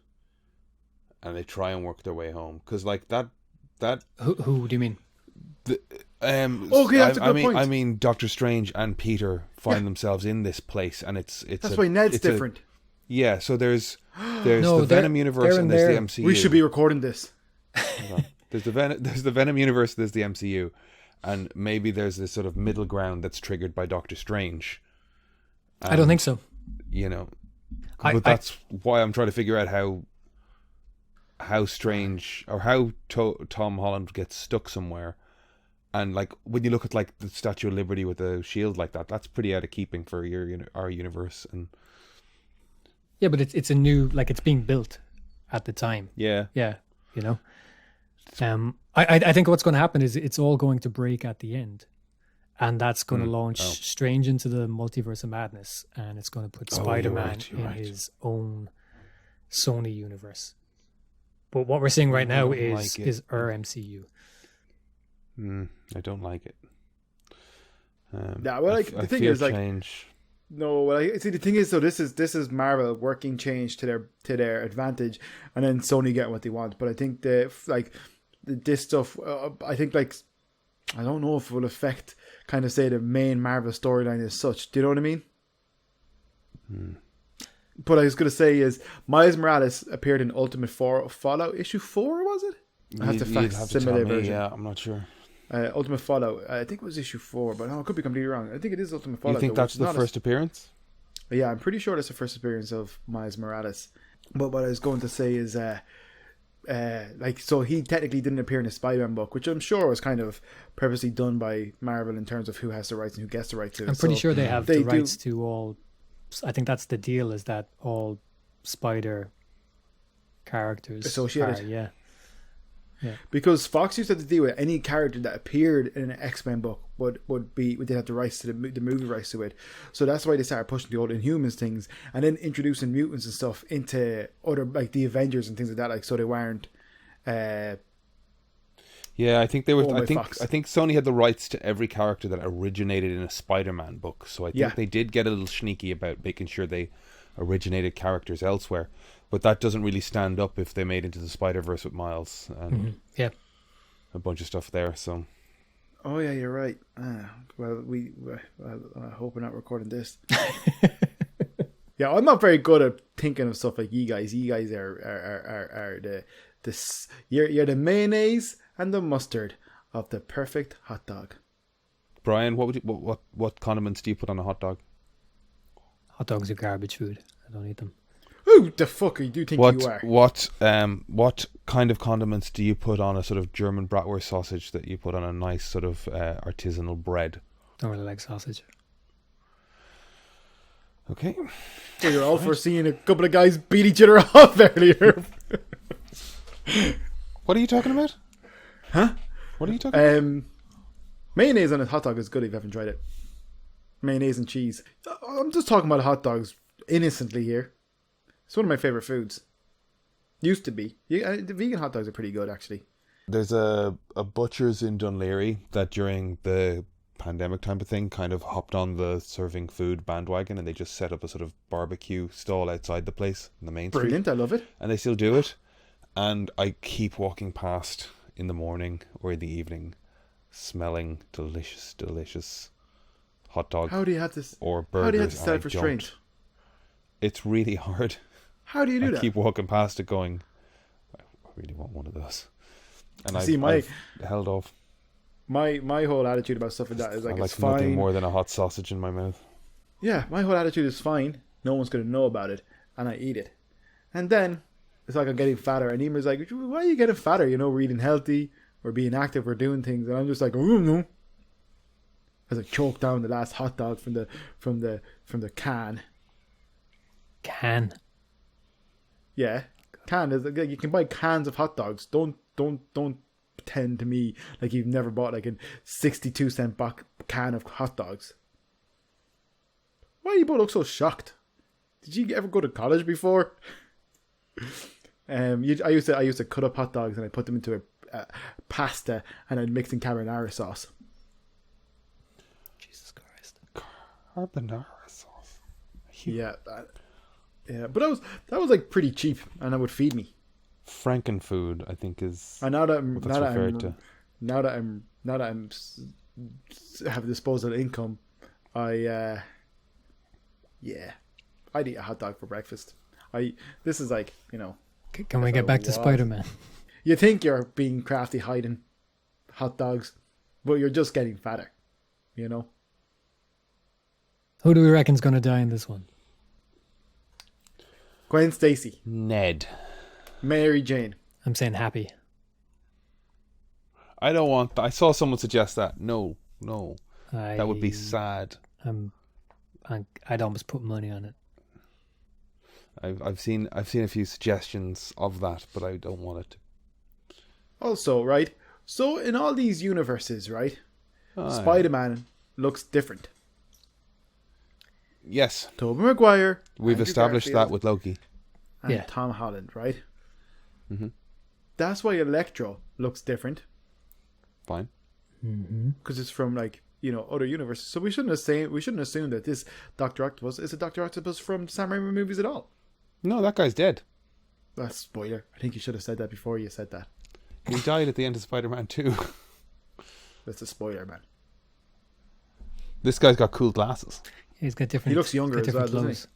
and they try and work their way home, because like that. Who do you mean? Okay, that's a good point. I mean, Doctor Strange and Peter find themselves in this place, and it's that's why Ned's different. So there's the Venom universe and there's the MCU. We should be recording this. There's the Venom universe, there's the MCU, and maybe there's this sort of middle ground that's triggered by Doctor Strange. I don't think so. But that's why I'm trying to figure out how Strange or how Tom Holland gets stuck somewhere. And like when you look at like the Statue of Liberty with a shield like that, that's pretty out of keeping for our universe. And yeah, but it's a new, like, it's being built at the time. Yeah. I think what's going to happen is it's all going to break at the end, and that's going to launch Strange into the multiverse of madness, and it's going to put Spider-Man in his own Sony universe. But what we're seeing right now is our MCU. I don't like it. The thing is, like, change. No, well, see, the thing is, so this is Marvel working change to their advantage, and then Sony getting what they want. But I think this stuff, I think, like, I don't know if it will affect kind of say the main Marvel storyline as such. Do you know what I mean? But I was going to say is Miles Morales appeared in Ultimate Fallout issue 4, was it? I have to facsimile version. Yeah, I'm not sure. Ultimate Fallout, I think it was issue 4, but I could be completely wrong. I think it is Ultimate Fallout. You think that's the first appearance? Yeah, I'm pretty sure that's the first appearance of Miles Morales. But what I was going to say is, so he technically didn't appear in the Spider-Man book, which I'm sure was kind of purposely done by Marvel in terms of who has the rights and who gets the rights to it. I'm pretty sure they have the rights to all. I think that's the deal, is that all Spider characters associated. Yeah. Because Fox used to have to deal with any character that appeared in an X-Men book would have the rights to the movie rights to it. So that's why they started pushing the old Inhumans things and then introducing mutants and stuff into other, like, the Avengers and things like that, like, so they weren't yeah, I think they were. I Fox. think Sony had the rights to every character that originated in a Spider-Man book. So I think they did get a little sneaky about making sure they originated characters elsewhere. But that doesn't really stand up if they made Into the Spider-Verse with Miles and a bunch of stuff there. So, oh yeah, you're right. Well, I hope we're not recording this. Yeah, I'm not very good at thinking of stuff like you guys. You guys are you're the mayonnaise and the mustard of the perfect hot dog. Brian, what condiments do you put on a hot dog? Hot dogs are garbage food. I don't eat them. Who the fuck do you think you are? What kind of condiments do you put on a sort of German bratwurst sausage that you put on a nice sort of artisanal bread? Don't really like sausage. Okay. So you're all for seeing a couple of guys beat each other off earlier. What are you talking about? Huh? What are you talking about? Mayonnaise on a hot dog is good if you haven't tried it. Mayonnaise and cheese. I'm just talking about hot dogs innocently here. It's one of my favourite foods. Used to be. The vegan hot dogs are pretty good, actually. There's a butcher's in Dunleary that during the pandemic type of thing, kind of hopped on the serving food bandwagon, and they just set up a sort of barbecue stall outside the place in the main street. Brilliant, I love it. And they still do it. And I keep walking past in the morning or in the evening, smelling delicious, delicious hot dog How do you have this? or burgers. How do you have to sell and it for I don't. strange? It's really hard. How do you do I that? keep walking past it going, I really want one of those. And See, I've held off. My whole attitude about stuff like that is like, I like it's nothing fine. more than a hot sausage in my mouth. Yeah, my whole attitude is fine. No one's going to know about it. And I eat it. And then it's like I'm getting fatter. And Emer's like, why are you getting fatter? You know, we're eating healthy. We're being active. We're doing things. And I'm just like, oh, no. As I choke down the last hot dog from the can. Can. Yeah. Can. You can buy cans of hot dogs. Don't pretend to me like you've never bought like a 62-cent can of hot dogs. Why do you both look so shocked? Did you ever go to college before? I used to cut up hot dogs and I put them into a pasta and I'd mix in carbonara sauce. Jesus Christ. Carbonara sauce. Yeah, but that was like pretty cheap and that would feed me. Frankenfood, I think, is And now that I'm have disposable income, I'd eat a hot dog for breakfast. This is like, you know. Can we get back to Spider-Man? You think you're being crafty hiding hot dogs, but you're just getting fatter, you know. Who do we reckon's going to die in this one? Gwen Stacy, Ned. Mary Jane. I'm saying Happy. I don't want. I saw someone suggest that. No. That would be sad. I'd almost put money on it. I've seen a few suggestions of that, but I don't want it. Also, right. So in all these universes, right, Aye. Spider-Man looks different. Yes, Tobey Maguire. we've Andrew established Garfield, that with Loki. and Yeah. Tom Holland, right? Mm-hmm. That's why Electro looks different Fine. Mm-hmm. because it's from like, you know, other universes. So we shouldn't assume that this Doctor Octopus is a Doctor Octopus from Sam Raimi movies at all. No, that guy's dead. That's a spoiler. I think you should have said that before you said that. He died at the end of Spider-Man 2. That's a spoiler, man. This guy's got cool glasses, He's got different. He looks younger got as well, different doesn't he? clothes.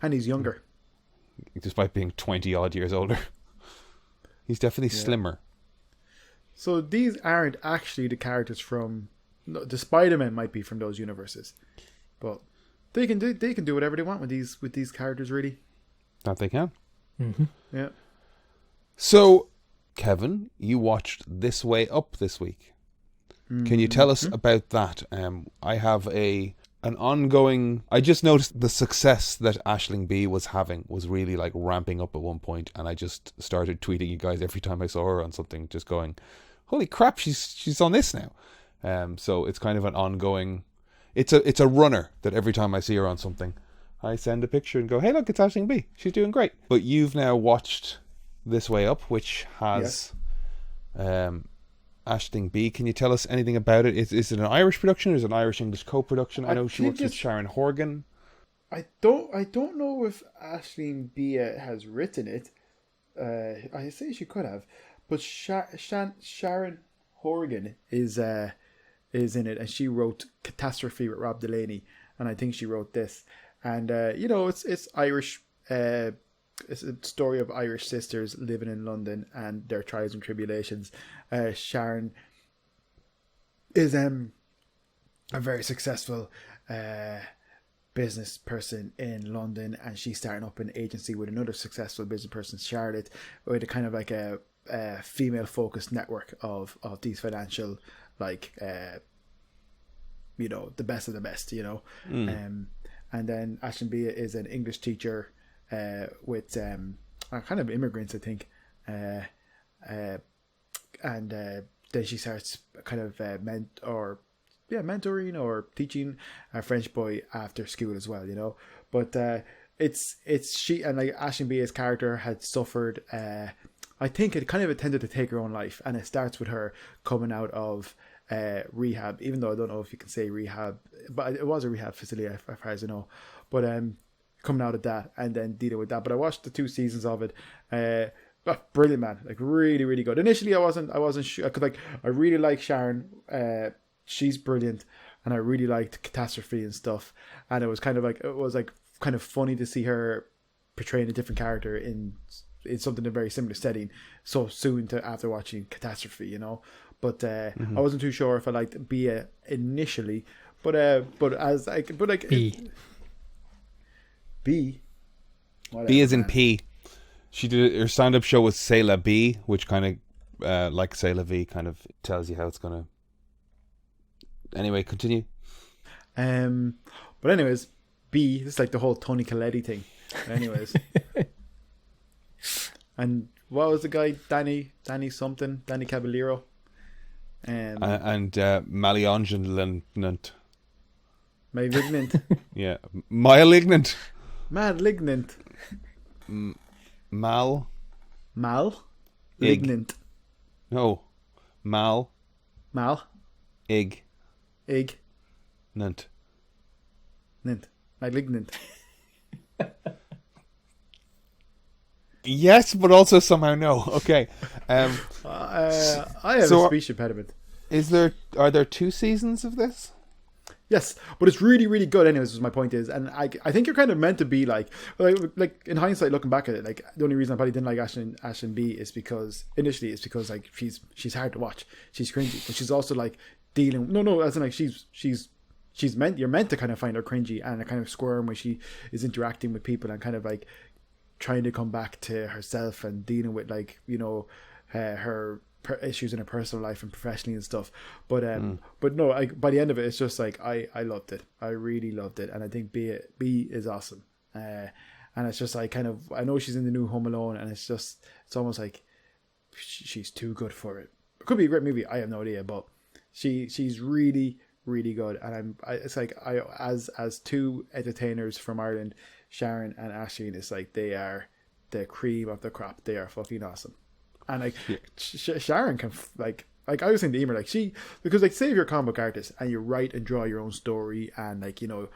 And he's younger. despite being 20 odd years older. He's definitely slimmer. So these aren't actually the characters from... No, the Spider-Man might be from those universes. But they can do whatever they want with these characters, really. That they can. Mm-hmm. Yeah. So, Kevin, you watched This Way Up this week. Can you tell us about that? I have an ongoing... I just noticed the success that Aisling B was having was really like ramping up at one point, and I just started tweeting you guys every time I saw her on something, just going, holy crap, she's on this now. So it's kind of an ongoing... It's a runner that every time I see her on something, I send a picture and go, hey, look, it's Aisling B. She's doing great. But you've now watched This Way Up, which has... Aisling B. Can you tell us anything about it? Is it an Irish production or is it an Irish-English co-production? I know she works with Sharon Horgan. I don't know if Aisling B has written it. I say she could have, but Sharon Horgan is in it, and she wrote Catastrophe with Rob Delaney, and I think she wrote this. And it's Irish. It's a story of Irish sisters living in London and their trials and tribulations. Sharon is a very successful business person in London, and she's starting up an agency with another successful business person, Charlotte, with a kind of like a female focused network of these financial, like the best of the best, and then Aisling B is an English teacher with kind of immigrants, I think, and then she starts kind of mentoring or teaching a French boy after school as well, But it's she, and like Aisling B's character had suffered. I think it kind of intended to take her own life, and it starts with her coming out of rehab, even though I don't know if you can say rehab, but it was a rehab facility as far as I know. But coming out of that and then dealing with that. But I watched the 2 seasons of it. Brilliant, man! Like really, really good. Initially, I wasn't sure. Cause like I really like Sharon. She's brilliant, and I really liked Catastrophe and stuff. And it was kind of funny to see her portraying a different character in something in a very similar setting so soon to after watching Catastrophe, you know. But I wasn't too sure if I liked Bia initially, but B. B as in P. She did her stand-up show with C'est La B, which kind of like C'est La V, kind of tells you how it's gonna. Anyway, continue. But anyways, B. It's like the whole Tony Colletti thing. Anyways, and what was the guy? Danny Caballero, and Malignant. Malignant. Yeah, Malignant. Malignant. Mal. Lignant. No. Mal. Ig. Nant. Malignant. Yes, but also somehow no. Okay. I have a speech impediment. Are there 2 seasons of this? Yes, but it's really, really good. Anyways, is my point is, and I think you're kind of meant to be like in hindsight, looking back at it, like the only reason I probably didn't like Ashlyn B is because initially it's because like she's hard to watch, she's cringy, but she's also like dealing. No, as in like you're meant to kind of find her cringy and a kind of squirm when she is interacting with people and kind of like trying to come back to herself and dealing with like, you know, her issues in her personal life and professionally and stuff, but no, by the end of it, it's just like I loved it. I really loved it, and I think B is awesome. And it's just like kind of, I know she's in the new Home Alone, and it's almost like she's too good for it. It could be a great movie. I have no idea, but she's really, really good. And it's like as 2 entertainers from Ireland, Sharon and Aisling, it's like they are the cream of the crop. They are fucking awesome. And like Sharon can like I was saying to Emer, like because like say if you're a comic book artist and you write and draw your own story, and like, you know,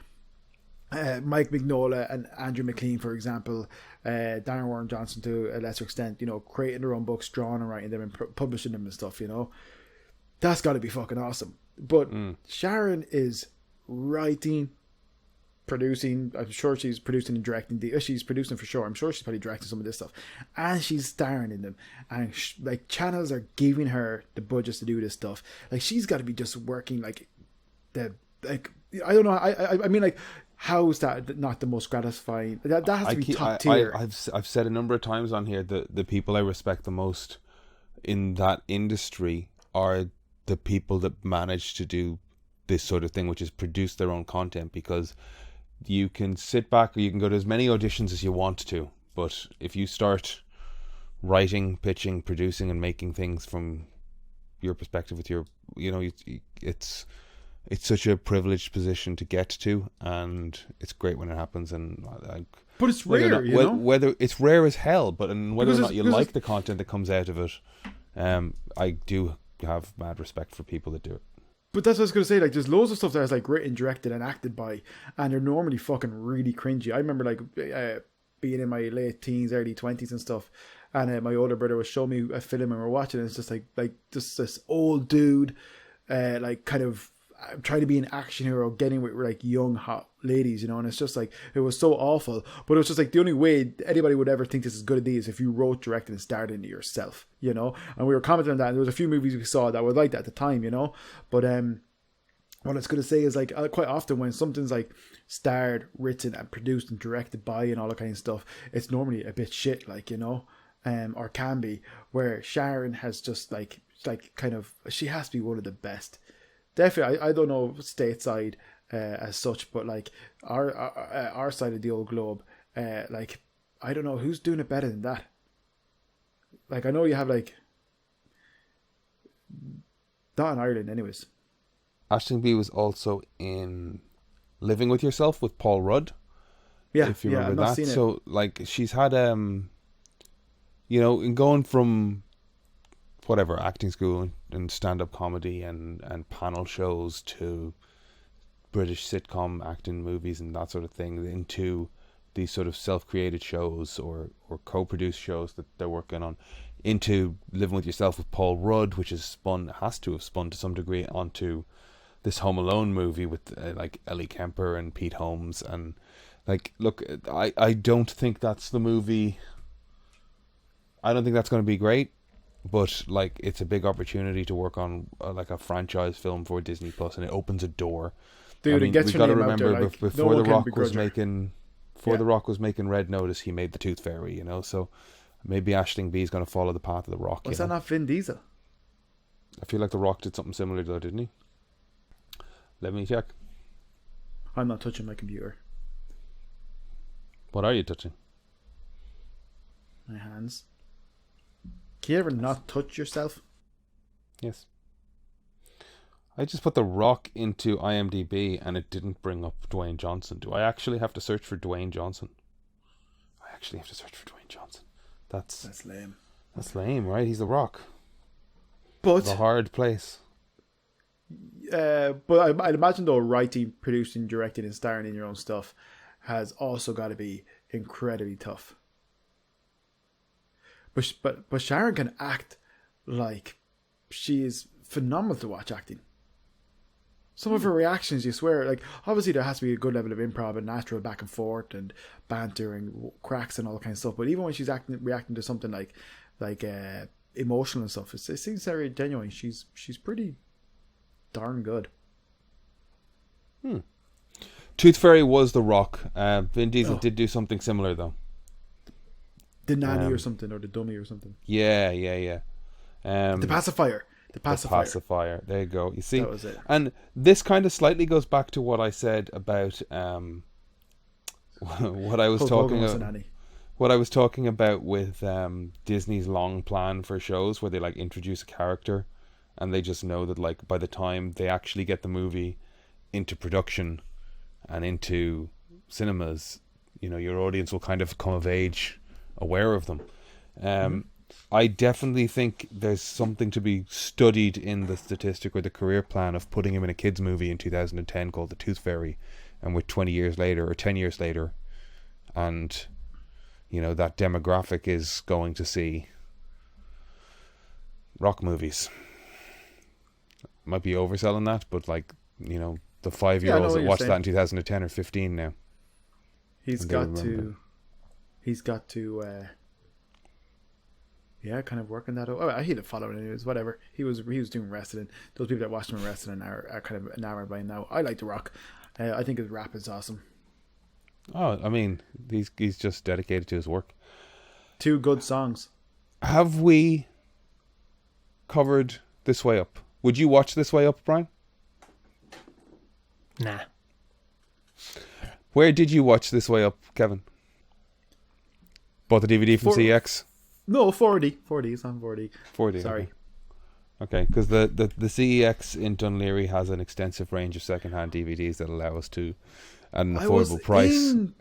Mike Mignola and Andrew McLean, for example, Darren Warren Johnson to a lesser extent, you know, creating their own books, drawing and writing them and publishing them and stuff, you know, that's got to be fucking awesome. But Sharon is writing, producing. I'm sure she's producing and directing. She's producing for sure. I'm sure she's probably directing some of this stuff, and she's starring in them. And like channels are giving her the budgets to do this stuff. Like she's got to be just working like I don't know. I mean, like, how is that not the most gratifying? That has to be top tier. I've said a number of times on here that the people I respect the most in that industry are the people that manage to do this sort of thing, which is produce their own content, because you can sit back or you can go to as many auditions as you want to, but if you start writing, pitching, producing and making things from your perspective with your, you know, it's such a privileged position to get to, and it's great when it happens. And but it's rare, you know? Whether it's rare as hell, but and whether or not you like the content that comes out of it, I do have mad respect for people that do it. But that's what I was going to say. Like, there's loads of stuff that's like written, directed, and acted by, and they're normally fucking really cringy. I remember like being in my late teens, early 20s and stuff, and my older brother was showing me a film and we were watching it. And it's just like just this old dude, like kind of trying to be an action hero, getting with like young hot ladies, you know. And it's just like, it was so awful. But it was just like the only way anybody would ever think this is a good idea is if you wrote, directed, and starred in it yourself, you know. And we were commenting on that, and there was a few movies we saw that were like that at the time, you know. But what I was going to say is like quite often when something's like starred, written, and produced and directed by and all that kind of stuff, it's normally a bit shit, like, you know, or can be. Where Sharon has just like kind of, she has to be one of the best. Definitely, I don't know stateside as such, but like our side of the old globe, like I don't know who's doing it better than that. Like I know you have like not in Ireland, anyways. Aisling B was also in Living with Yourself with Paul Rudd. Yeah, if you remember I've that. Not seen so it. like she's had you know, in going from whatever, acting school and stand-up comedy and panel shows to British sitcom acting movies and that sort of thing, into these sort of self-created shows or co-produced shows that they're working on, into Living With Yourself with Paul Rudd, which has to have spun to some degree onto this Home Alone movie with like Ellie Kemper and Pete Holmes. And like, look, I don't think that's the movie. I don't think that's going to be great, but like, it's a big opportunity to work on like a franchise film for Disney Plus, and it opens a door. Dude, I mean, it gets we've your got to name out there, remember like, before no The one can Rock begrudge was her. making The Rock was making Red Notice, he made The Tooth Fairy, you know. So maybe Aisling B is going to follow the path of The Rock. Was you that know? not Vin Diesel? I feel like The Rock did something similar though, didn't he? Let me check. I'm not touching my computer. What are you touching? My hands. Can you ever not touch yourself? Yes. I just put The Rock into IMDb and it didn't bring up Dwayne Johnson. Do I actually have to search for Dwayne Johnson? I actually have to search for Dwayne Johnson. That's lame. That's lame, right? He's The Rock. But The hard place. I'd imagine though, writing, producing, directing, and starring in your own stuff has also got to be incredibly tough. But Sharon can act like she is phenomenal to watch acting. Some of her reactions, you swear, like, obviously there has to be a good level of improv and natural back and forth and banter and cracks and all that kind of stuff. But even when she's reacting to something like emotional and stuff, it seems very genuine. She's pretty darn good. Tooth Fairy was The Rock. Vin Diesel did do something similar though. The nanny or something, or the dummy or something. Yeah. The pacifier. The pacifier. There you go. You see, that was it. And this kind of slightly goes back to what I said about what I was talking about with Disney's long plan for shows, where they like introduce a character, and they just know that like by the time they actually get the movie into production and into cinemas, you know, your audience will kind of come of age aware of them. I definitely think there's something to be studied in the statistic or the career plan of putting him in a kids movie in 2010 called The Tooth Fairy, and with 20 years later or 10 years later, and you know, that demographic is going to see rock movies. Might be overselling that, but like, you know, the 5-year-olds that watched that in 2010 are 15 now. He's got to kind of working that out. Oh, I hate to follow it anyways, whatever. He was doing wrestling. Those people that watched him in wrestling are kind of enamored by him now. I like The Rock. I think his rap is awesome. Oh, I mean, he's just dedicated to his work. 2 good songs. Have we covered This Way Up? Would you watch This Way Up, Brian? Nah. Where did you watch This Way Up, Kevin? Bought the DVD from CEX? No, 4D. 4D. It's on 4D. 4D. Sorry. Okay, because the CEX in Dunleary has an extensive range of secondhand DVDs that allow us to, at an affordable price. I was in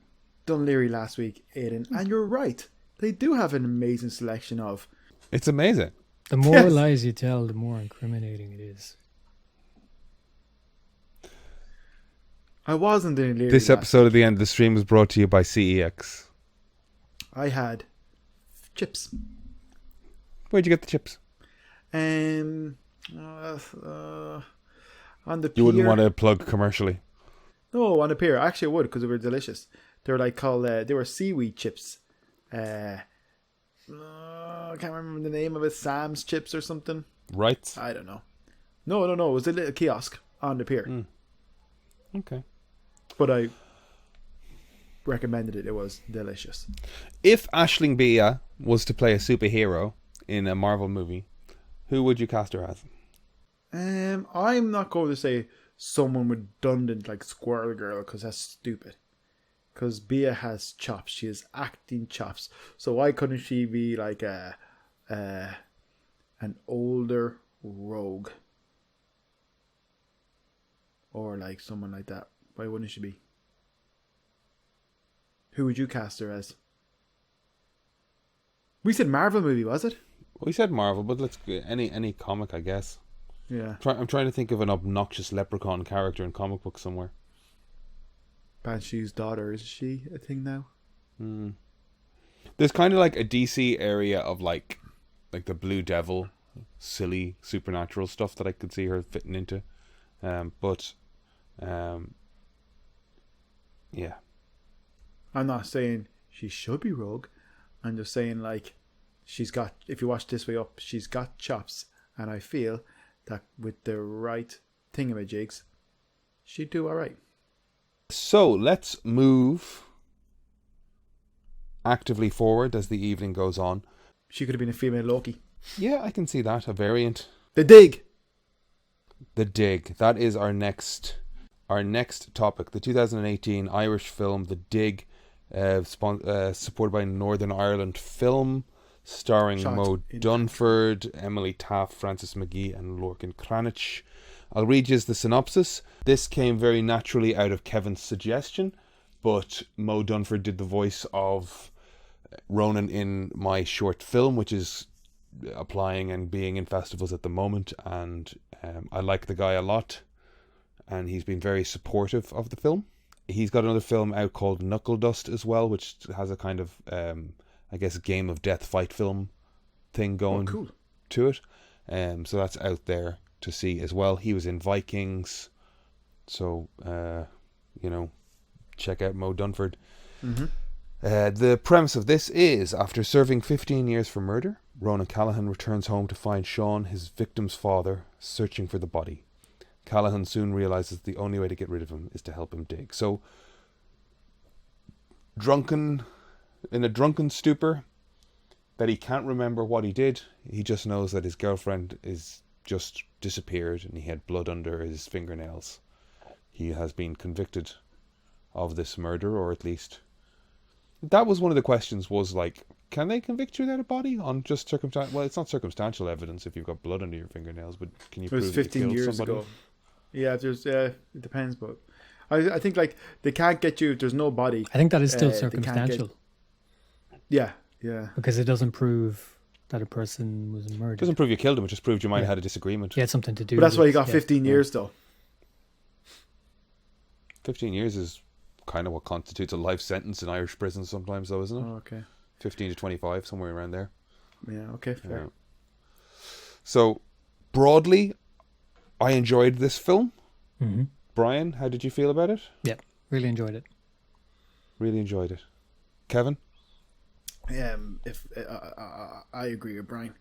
Dunleary last week, Aidan, and you're right. They do have an amazing selection of... It's amazing. The more lies you tell, the more incriminating it is. I wasn't in Dunleary. This episode of The End of the Stream was brought to you by CEX. I had chips. Where'd you get the chips? On the pier. You wouldn't want to plug commercially. No, on the pier. Actually, I would, because they were delicious. They were like called. They were seaweed chips. I can't remember the name of it. Sam's chips or something. Right. I don't know. No. It was a little kiosk on the pier. Okay. But I recommended it. It was delicious. If Aisling Bea was to play a superhero in a Marvel movie, who would you cast her as? I'm not going to say someone redundant like Squirrel Girl, because that's stupid. Because Bea has chops. She has acting chops. So why couldn't she be like an older rogue? Or like someone like that. Why wouldn't she be? Who would you cast her as? We said Marvel movie, was it? We said Marvel, but let's any comic, I guess. Yeah. I'm trying to think of an obnoxious leprechaun character in comic books somewhere. Banshee's daughter, is she a thing now? There's kind of like a DC area of like the Blue Devil, silly supernatural stuff that I could see her fitting into. Yeah. I'm not saying she should be Rogue. I'm just saying, like, she's got, if you watch This Way Up, she's got chops. And I feel that with the right thingamajigs, she'd do all right. So let's move actively forward as the evening goes on. She could have been a female Loki. Yeah, I can see that, a variant. The Dig. The Dig. That is our next topic. The 2018 Irish film The Dig, supported by Northern Ireland Film, starring Mo Dunford, Emily Taft, Francis McGee and Lorcan Cranich. I'll read you the synopsis. This came very naturally out of Kevin's suggestion, but Mo Dunford did the voice of Ronan in my short film, which is applying and being in festivals at the moment, and I like the guy a lot, and he's been very supportive of the film. He's got another film out called Knuckle Dust as well, which has a kind of I guess game of death fight film thing going to it, so that's out there to see as well. He was in Vikings, so check out Mo Dunford. The premise of this is, after serving 15 years for murder, Ronan Callahan returns home to find Sean, his victim's father, searching for the body. Callahan soon realizes the only way to get rid of him is to help him dig. So, in a drunken stupor, that he can't remember what he did. He just knows that his girlfriend is just disappeared and he had blood under his fingernails. He has been convicted of this murder, or at least that was one of the questions, was like, can they convict you without a body on just circumstantial? Well, it's not circumstantial evidence if you've got blood under your fingernails, but can you prove it was 15 years somebody? ago. Yeah, it depends, but I think like they can't get you if there's no body. I think that is still circumstantial. Yeah. Because it doesn't prove that a person was murdered. It doesn't prove you killed him, it just proved you might have had a disagreement. Yeah, it's something to do with. But that's why he got 15 years though. 15 years is kind of what constitutes a life sentence in Irish prisons sometimes, though, isn't it? Oh, okay. 15 to 25, somewhere around there. Yeah, okay, fair. Yeah. So, broadly, I enjoyed this film. Mm-hmm. Brian, how did you feel about it? Yeah, really enjoyed it. Really enjoyed it. Kevin? If I agree with Brian.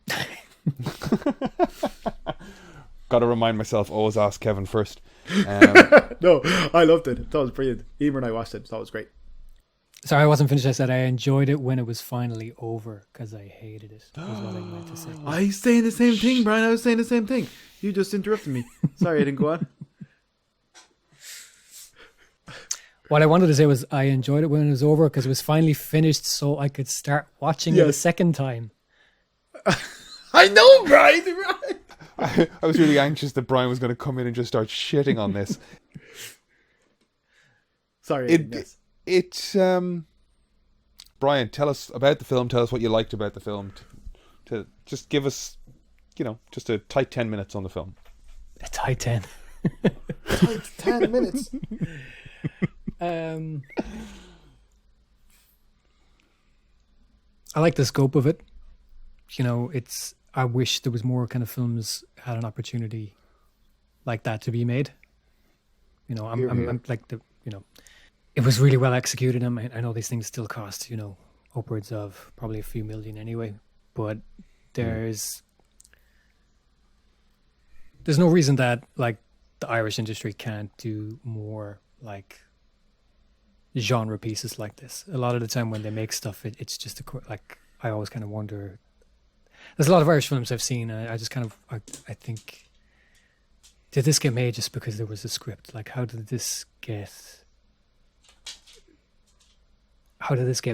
Got to remind myself, always ask Kevin first. No, I loved it. I thought it was brilliant. Even when I watched it, I thought it was great. Sorry, I wasn't finished. I said I enjoyed it when it was finally over because I hated it. Is what I meant to say. I was saying the same thing, Brian. I was saying the same thing. You just interrupted me. Sorry, I didn't go on. What I wanted to say was I enjoyed it when it was over because it was finally finished, so I could start watching it a second time. I know, Brian. I was really anxious that Brian was going to come in and just start shitting on this. Sorry. It's Brian, tell us about the film. Tell us what you liked about the film. To just give us, just a tight 10 minutes on the film. A tight 10. Tight 10 minutes. I like the scope of it. I wish there was more kind of films had an opportunity like that to be made. I'm like it was really well executed. I know these things still cost, upwards of probably a few million anyway, but there's no reason that like the Irish industry can't do more like genre pieces like this. A lot of the time when they make stuff, it's just I always kind of wonder. There's a lot of Irish films I've seen. I just kind of I think, did this get made just because there was a script? Like, how did this get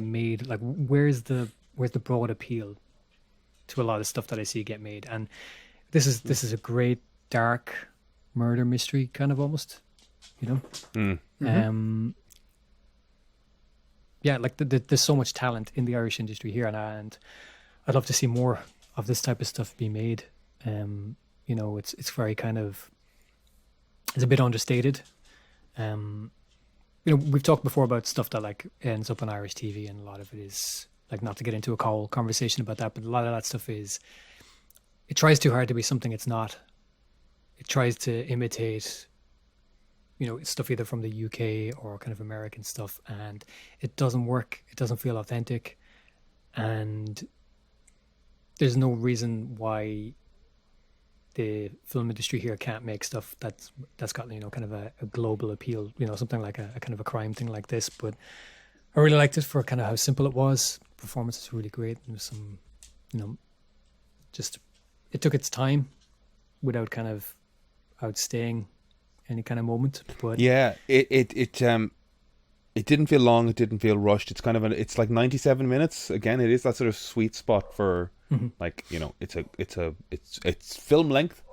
made? Like, where's the broad appeal to a lot of stuff that I see get made? And this is a great dark murder mystery kind of almost, Yeah, like there's so much talent in the Irish industry here, and I'd love to see more of this type of stuff be made. It's very kind of, it's a bit understated. We've talked before about stuff that like ends up on Irish TV, and a lot of it is like, not to get into a whole conversation about that, but a lot of that stuff is, it tries too hard to be something it's not. It tries to imitate, stuff either from the UK or kind of American stuff, and it doesn't work. It doesn't feel authentic, and there's no reason why the film industry here can't make stuff that's got kind of a global appeal, something like a kind of a crime thing like this. But I really liked it for kind of how simple it was. Performance is really great. There was some, just, it took its time without kind of outstaying any kind of moment. But yeah, it didn't feel long. It didn't feel rushed. It's kind of it's like 97 minutes. Again, it is that sort of sweet spot for like, it's film length,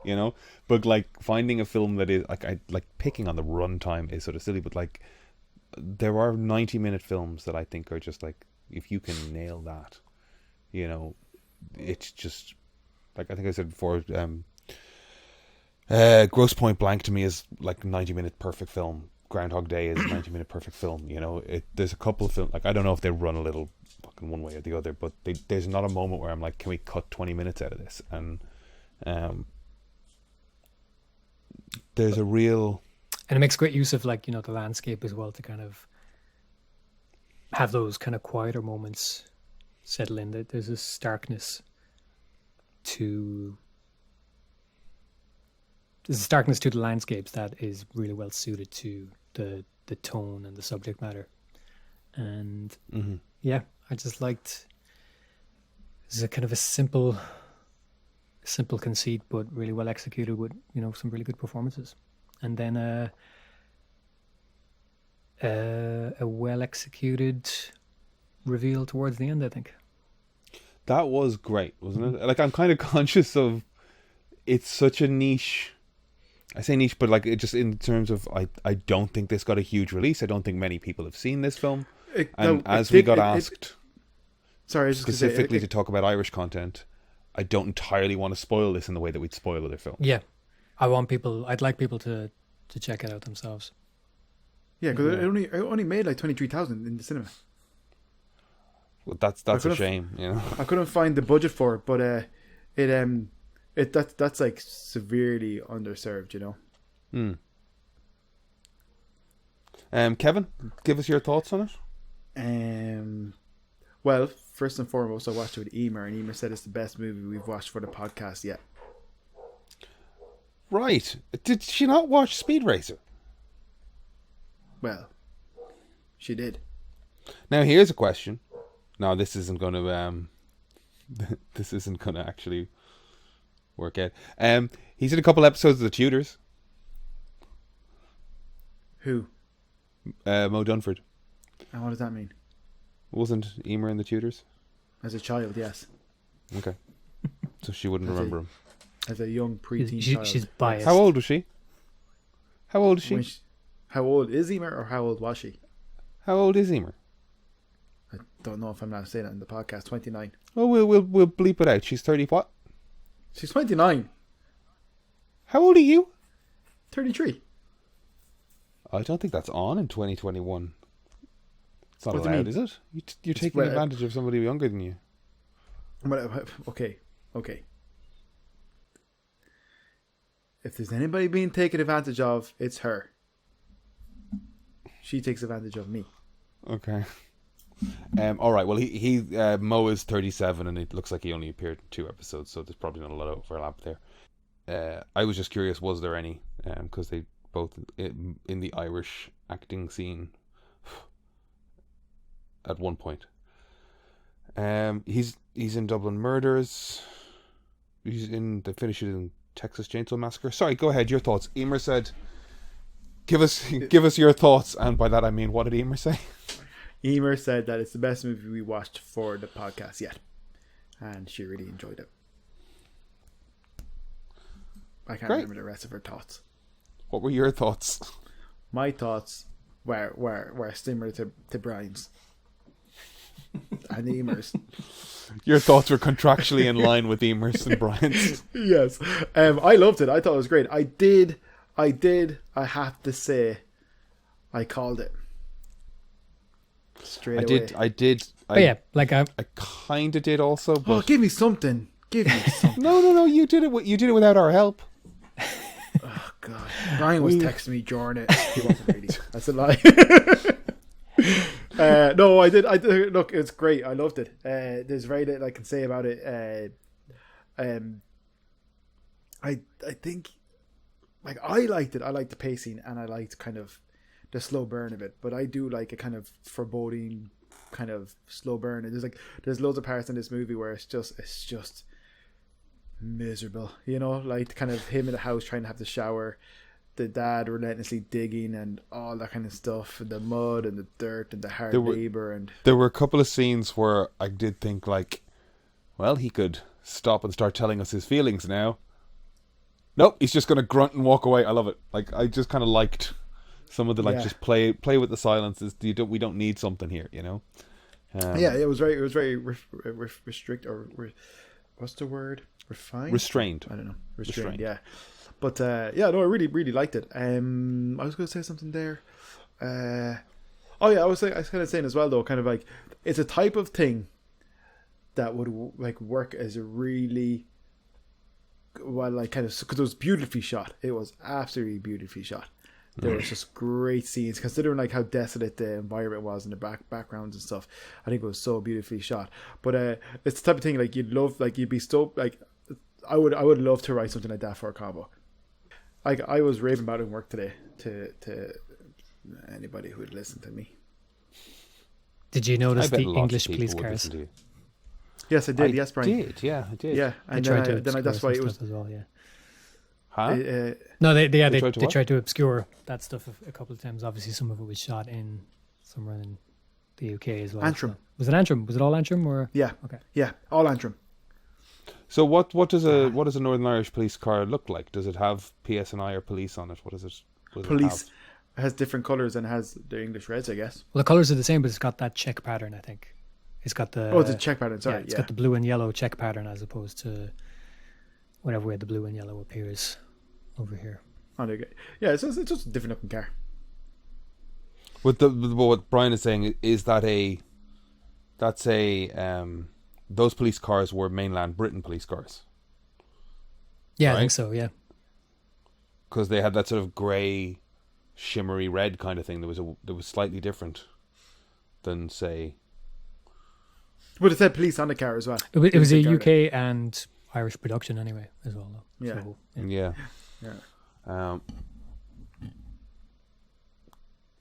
but like finding a film that is like, I like picking on the runtime is sort of silly, but like there are 90-minute films that I think are just like, if you can nail that, it's just like, I think I said before, Grosse Pointe Blank to me is like 90-minute perfect film. Groundhog Day is 90-minute perfect film. There's a couple of films, like, I don't know if they run a little fucking one way or the other, but there's not a moment where I'm like, can we cut 20 minutes out of this? And there's a real, and it makes great use of like, the landscape as well, to kind of have those kind of quieter moments settle in. That there's this starkness to the landscapes that is really well suited to the tone and the subject matter. And yeah, I just liked, it's a kind of a simple conceit, but really well executed with, some really good performances. And then a well executed reveal towards the end, I think. That was great, wasn't it? Like, I'm kind of conscious of, it's such a niche, I say niche, but like, it just in terms of, I don't think this got a huge release. I don't think many people have seen this film. We got asked specifically to talk about Irish content, I don't entirely want to spoil this in the way that we'd spoil other films. Yeah. I'd like people to check it out themselves. Yeah, because it only made like 23,000 in the cinema. Well, that's a shame, I couldn't find the budget for it, but that's like severely underserved, Kevin, give us your thoughts on it. Well, first and foremost, I watched it with Emer, and Emer said it's the best movie we've watched for the podcast yet. Right. Did she not watch Speed Racer? Well, she did. Now here's a question. No, this isn't going to this isn't going to actually work out. He's in a couple episodes of The Tudors. Who? Mo Dunford. And what does that mean? Wasn't Emer in The Tudors? As a child, yes. Okay. So she wouldn't remember him. As a young preteen child. She's biased. How old was she? How old is she? How old is Emer, or how old was she? How old is Emer? I don't know if I'm allowed to say that in the podcast. 29. Oh, we'll bleep it out. She's 30 what? She's 29. How old are you? 33. I don't think that's on in 2021. It's not What do you allowed, mean? is it? You're taking advantage of somebody younger than you. Okay. If there's anybody being taken advantage of, it's her. She takes advantage of me. Okay. All right. Well, he Mo is 37, and it looks like he only appeared in 2 episodes, so there's probably not a lot of overlap there. I was just curious, was there any? Because they both in the Irish acting scene at one point. He's in Dublin Murders. They finished it in Texas Chainsaw Massacre. Sorry, go ahead. Your thoughts. Emer said, "Give us your thoughts," and by that I mean, what did Emer say? Emer said that it's the best movie we watched for the podcast yet, and she really enjoyed it. I can't remember the rest of her thoughts. What were your thoughts? My thoughts were similar to Brian's. and Emer's. Your thoughts were contractually in line with Emer's and Brian's. Yes. I loved it. I thought it was great. I have to say, I called it. Straight away. I did. But yeah, like I kind of did also. But... Oh, give me something. No. You did it. You did it without our help. Oh God, Brian was texting me during it. He wasn't really. That's a lie. No, I did. Look, it's great. I loved it. There's very little I can say about it. I think, like, I liked it. I liked the pacing, and I liked kind of the slow burn of it. But I do like a kind of foreboding, kind of slow burn. And there's loads of parts in this movie where it's just miserable. You know, like kind of him in the house trying to have the shower, the dad relentlessly digging and all that kind of stuff, and the mud and the dirt and the hard labor. And there were a couple of scenes where I did think, like, well, he could stop and start telling us his feelings now. Nope, he's just going to grunt and walk away. I love it. Like, I just kind of liked some of the, like, just play with the silences. We don't need something here, you know? Yeah, it was very restrict, or what's the word? Refined? Restrained. I don't know. Restrained. Yeah. But yeah, no, I really, really liked it. I was going to say something there. Oh yeah, I was kind of saying as well though, kind of like it's a type of thing that would like work as a really well, like kind of, because it was beautifully shot. It was absolutely beautifully shot. There was just great scenes, considering like how desolate the environment was and the backgrounds and stuff. I think it was so beautifully shot. But it's the type of thing like you'd be so like, I would love to write something like that for a comic book. Like, I was raving about it in work today to anybody who would listen to me. Did you notice the English police cars? Yes, I did. Yes, Brian. I did. Yeah, and then that's why it was as well. Yeah. Huh? No, they tried to obscure that stuff a couple of times. Obviously, some of it was shot in somewhere in the UK as well. Antrim. So. Was it Antrim? Was it all Antrim or? Yeah. Okay. Yeah, all Antrim. So what does a Northern Irish police car look like? Does it have PSNI or police on it? What is it? Police has different colours and has the English reds, I guess. Well, the colours are the same, but it's got that check pattern. I think it's got the. Oh, it's a check pattern. Sorry, it's got the blue and yellow check pattern as opposed to whatever way the blue and yellow appears over here. Oh, okay. Yeah, it's just a different looking car. What Brian is saying is that those police cars were mainland Britain police cars. Yeah, right? I think so. Yeah, because they had that sort of grey, shimmery red kind of thing. That was slightly different than, say. But it said police on the car as well. It was a UK and Irish production anyway, as well. Though. Yeah. So, yeah.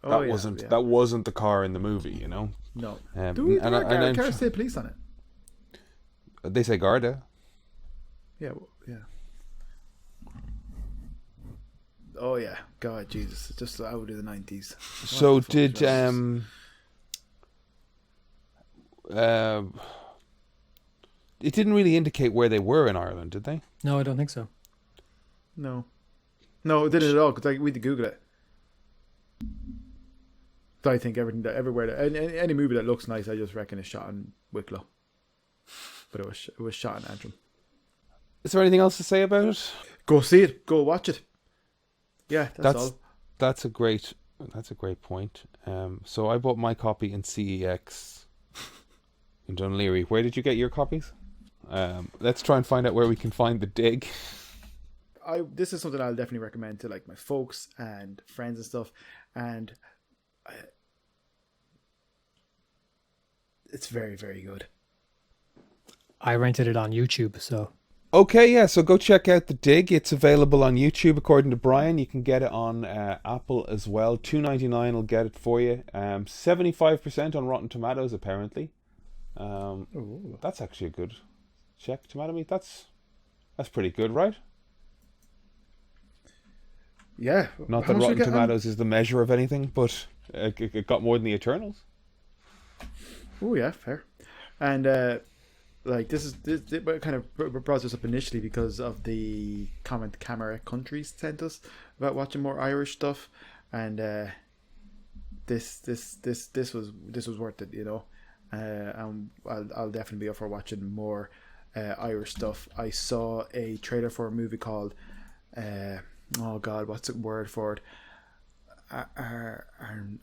That wasn't the car in the movie, you know. No. And cars say police on it. They say Garda. Yeah. Yeah. Oh yeah, God, Jesus! Just out of the 90s. So did it didn't really indicate where they were in Ireland, did they? No, I don't think so. No, it didn't at all. Because we had to Google it. So I think everywhere, any movie that looks nice, I just reckon is shot in Wicklow. But it was shot in Antrim. Is there anything else to say about it? Go see it. Go watch it. Yeah, that's all. That's a great point. So I bought my copy in CEX in Dunleary. Where did you get your copies? Let's try and find out where we can find the dig. This is something I'll definitely recommend to like my folks and friends and stuff, and it's very, very good. I rented it on YouTube, so. Okay, yeah, so go check out The Dig. It's available on YouTube, according to Brian. You can get it on Apple as well. $2.99 will get it for you. 75% on Rotten Tomatoes, apparently. That's actually a good check. Tomato meat, that's pretty good, right? Yeah. Not that Rotten Tomatoes is the measure of anything, but it got more than the Eternals. Oh yeah, fair. And like this kind of brought us up initially because of the comment Camera Countries sent us about watching more Irish stuff, and this was worth it, you know. and I'll definitely be up for watching more Irish stuff. I saw a trailer for a movie called oh god, what's the word for it?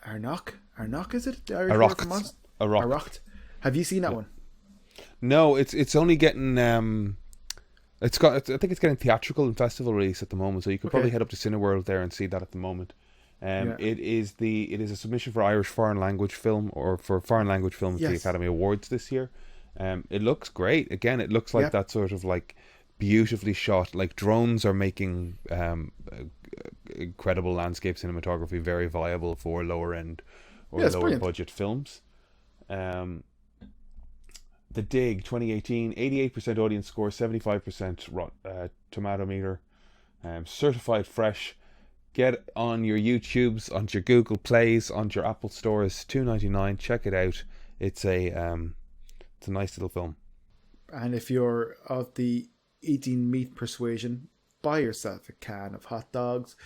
Arnoch? Arnoch, is it? The Irish word for monster? Arnoch. Have you seen that one? No, it's only getting I think it's getting theatrical and festival release at the moment, so you could probably head up to Cineworld there and see that at the moment. It is a submission for Irish foreign language film, or for foreign language film at the Academy Awards this year. It looks great. Again, it looks like that sort of like beautifully shot, like drones are making incredible landscape cinematography very viable for lower end or lower budget films. The Dig 2018, 88% audience score, 75% tomato meter, certified fresh. Get on your YouTubes, on your Google Plays, on your Apple stores, $2.99. Check it out. It's a nice little film. And if you're of the eating meat persuasion, buy yourself a can of hot dogs.